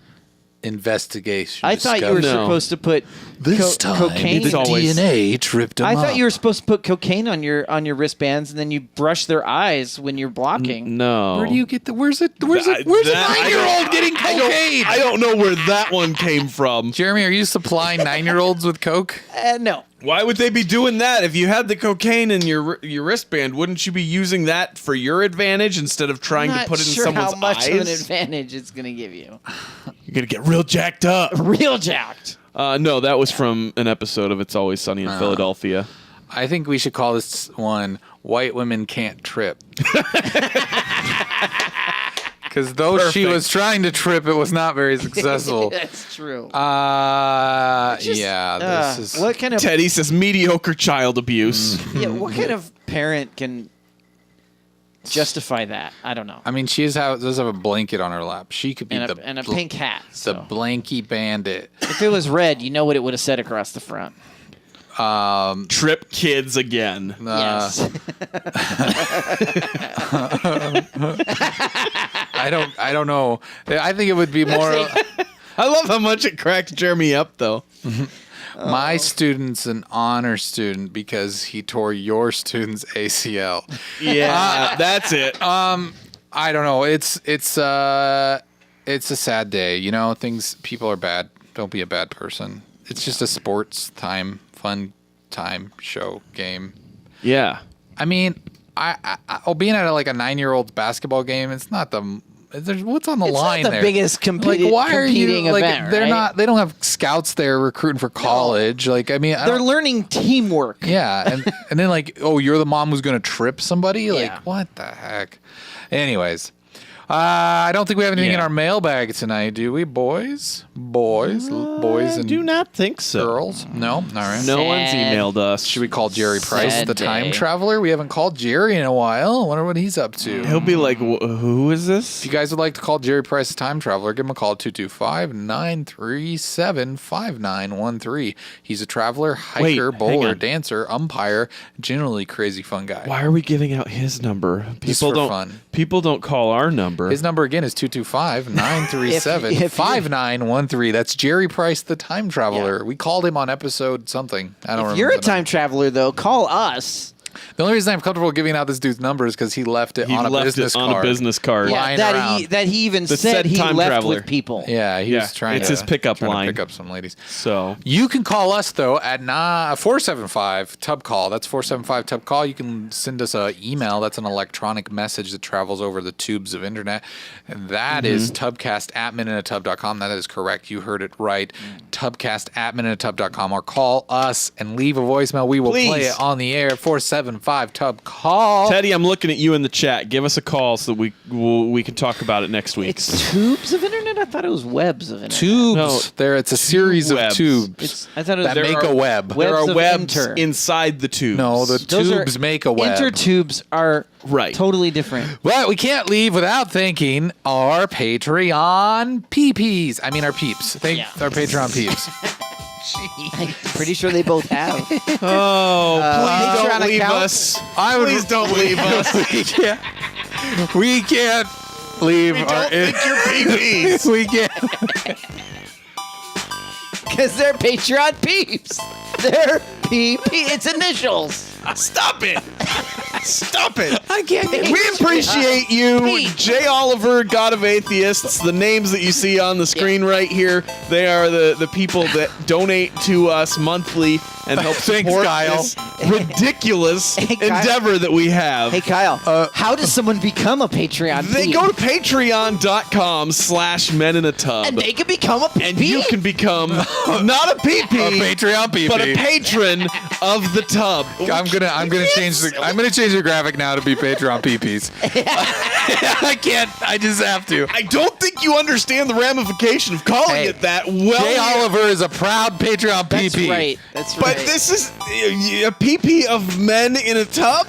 Investigation. I thought you were No. supposed to put cocaine. It's always- DNA tripped him I up. thought you were supposed to put cocaine on your wristbands, and then you brush their eyes when you're blocking. No. Where do you get the? Where's a That- 9-year-old getting cocaine? I don't know where that one came from. Jeremy, are you supplying 9-year-olds with coke? No. Why would they be doing that? If you had the cocaine in your wristband, wouldn't you be using that for your advantage instead of trying I'm to put not it in sure someone's how much eyes? of an advantage it's going to give you. You're gonna get real jacked up. Real jacked. No, that was from an episode of It's Always Sunny in Philadelphia. I think we should call this one "White Women Can't Trip." Because though she Perfect. was trying to trip, it was not very successful. That's true. This is. What kind of Teddy says mediocre child abuse. what kind of parent can justify that? I don't know. I mean, she does have a blanket on her lap. She could be And a pink hat. the So. blanky bandit. If it was red, you know what it would have said across the front. Trip kids again. Yes. I don't know. I think it would be more. I love how much it cracked Jeremy up, though. My student's an honor student because he tore your student's ACL. Yeah, that's it. I don't know. It's a sad day. You know, people are bad. Don't be a bad person. It's just a sports time, fun time show game. Yeah. I mean, being at like a 9-year-old's basketball game, it's not the. What's on the It's line not the there? biggest competing competing event, They're right? not. They don't have scouts there recruiting for college. Like, I mean, They're learning teamwork. yeah, and then like, oh, you're the mom who's gonna trip somebody. Like, Yeah. what the heck? Anyways, I don't think we have anything in Yeah. our mailbag tonight, do we, boys? Boys I and do not think so. girls? No. All right. No one's Sad. emailed us. Should we call Jerry Price Sad the time day. traveler? We haven't called Jerry in a while. I wonder what he's up to. He'll be like, who is this? If you guys would like to call Jerry Price the time traveler, give him a call 225-937-5913. He's a traveler, hiker, hang bowler, on. dancer, umpire, generally crazy fun guy. Why are we giving out his number? Just for fun. People don't call our number. His number again is 225-937-5913. That's Jerry Price, the time traveler. Yeah. We called him on episode something. I don't remember. If you're a the number. time traveler, though, call us. The only reason I'm comfortable giving out this dude's number is because he left it He on a left business it card. on a business card. Yeah, Lying that around. he even The said said he time left traveler. with people. Yeah, he Yeah, was trying it's to his pickup trying to line. pick up some ladies. So You can call us though at 475 Tub Call. That's 475 Tub Call. You can send us an email. That's an electronic message that travels over the tubes of internet. And that is tubcast@minuteatub.com. That is correct. You heard it right. Tubcast@minuteatub.com, or call us and leave a voicemail. We will play Please. it on the air. 475 Tub Call. Teddy, I'm looking at you in the chat. Give us a call so that we can talk about it next week. It's tubes of internet? I thought it was webs of internet. Tubes. No, It's a series of webs. tubes I thought it was that make a web. Webs there are of webs inter. inside the tubes. No, the Those are- tubes make a web. Intertubes are Right. totally different. Well, we can't leave without thanking our Patreon peeps. I mean, our peeps. Thank Yeah. our Patreon peeps. I'm pretty sure they both have. Oh, please Patreon don't leave account? us. I would- Please don't leave us. We can't leave We our. don't think you're PPs. we can't. Because they're Patreon peeps. They're PP. It's initials. Stop it. Stop it. I can't. We appreciate you, Pete. Jay Oliver, God of Atheists. The names that you see on the screen right here, they are the people that donate to us monthly and help Thanks, support Kyle. this ridiculous Hey, Kyle. endeavor that we have. Hey, Kyle, how does someone become a Patreon? They peep? go to patreon.com/meninatub. and they can become a and you can become not a PP, A Patreon PP. but a patron of the tub. I'm gonna change the graphic now to be Patreon PPs. I can't. I just have to. I don't think you understand the ramification of calling it that. Well, Jay Oliver is a proud Patreon That's PP. right. That's right. but this is a PP of men in a tub.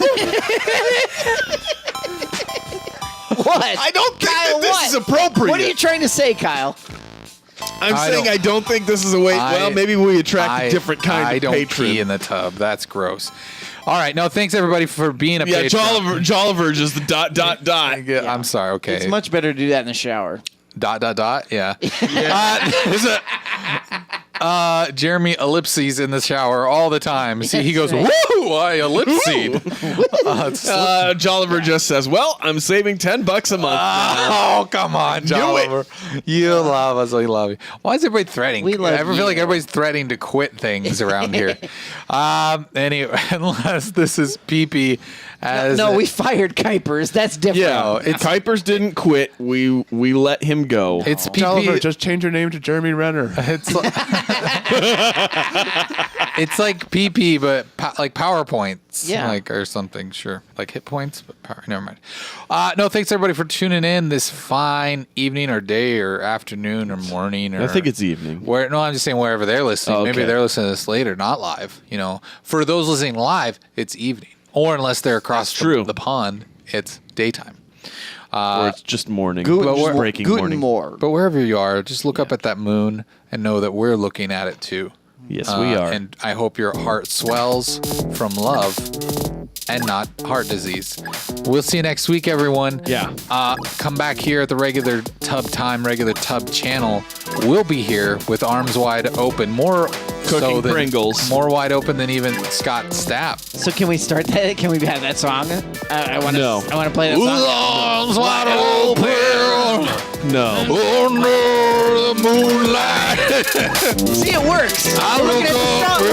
what? I don't think Kyle, that this what? is appropriate. What are you trying to say, Kyle? I'm I saying don't- I don't think this is a way. Well, maybe we attract a different kind I of don't patron. pee in the tub. That's gross. All right. No, thanks everybody for being a Yeah, Patreon. Jolliver just the ... I'm sorry. Okay. It's much better to do that in the shower. ... Yeah. There's Jeremy ellipses in the shower all the time. See, he goes, right. woo! I ellipsed. Jolliver just says, "Well, I'm saving $10 a month." Oh, come on, Jolliver. You love us. We love you. Why is everybody threatening? We love I ever feel like you. everybody's threatening to quit things around here. Anyway, unless this is PP as No, we fired Kuipers. That's different. Yeah, it's- Kuipers didn't quit. We let him go. it's Oliver, PP. just change your name to Jeremy Renner. It's like, it's like PP, but like PowerPoints, Yeah. like or something. Sure, like hit points, but power. Never mind. No, thanks everybody for tuning in this fine evening or day or afternoon or morning. Or I think it's evening. Where no, I'm just saying wherever they're listening. Oh, Maybe okay. they're listening to this later, not live. You know, for those listening live, it's evening, or unless they're across true. the pond, it's daytime. Or it's just morning. Guten, Just breaking Guten morning. Morgen. But wherever you are, just look up at that moon and know that we're looking at it too. Yes, we are. And I hope your heart swells from love and not heart disease. We'll see you next week, everyone. Yeah. Come back here at the regular Tub Time, regular Tub channel. We'll be here with arms wide open. More so Cooking than, Pringles. More wide open than even Scott Stapp. So can we start that? Can we have that song? I want to. No. I want to play that song. Arms wide open No. under the moonlight. See, it works. I We're look looking at up the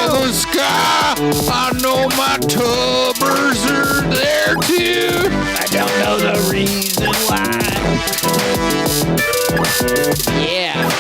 song. in the sky. I know my tubbers are there too. I don't know the reason why. Yeah.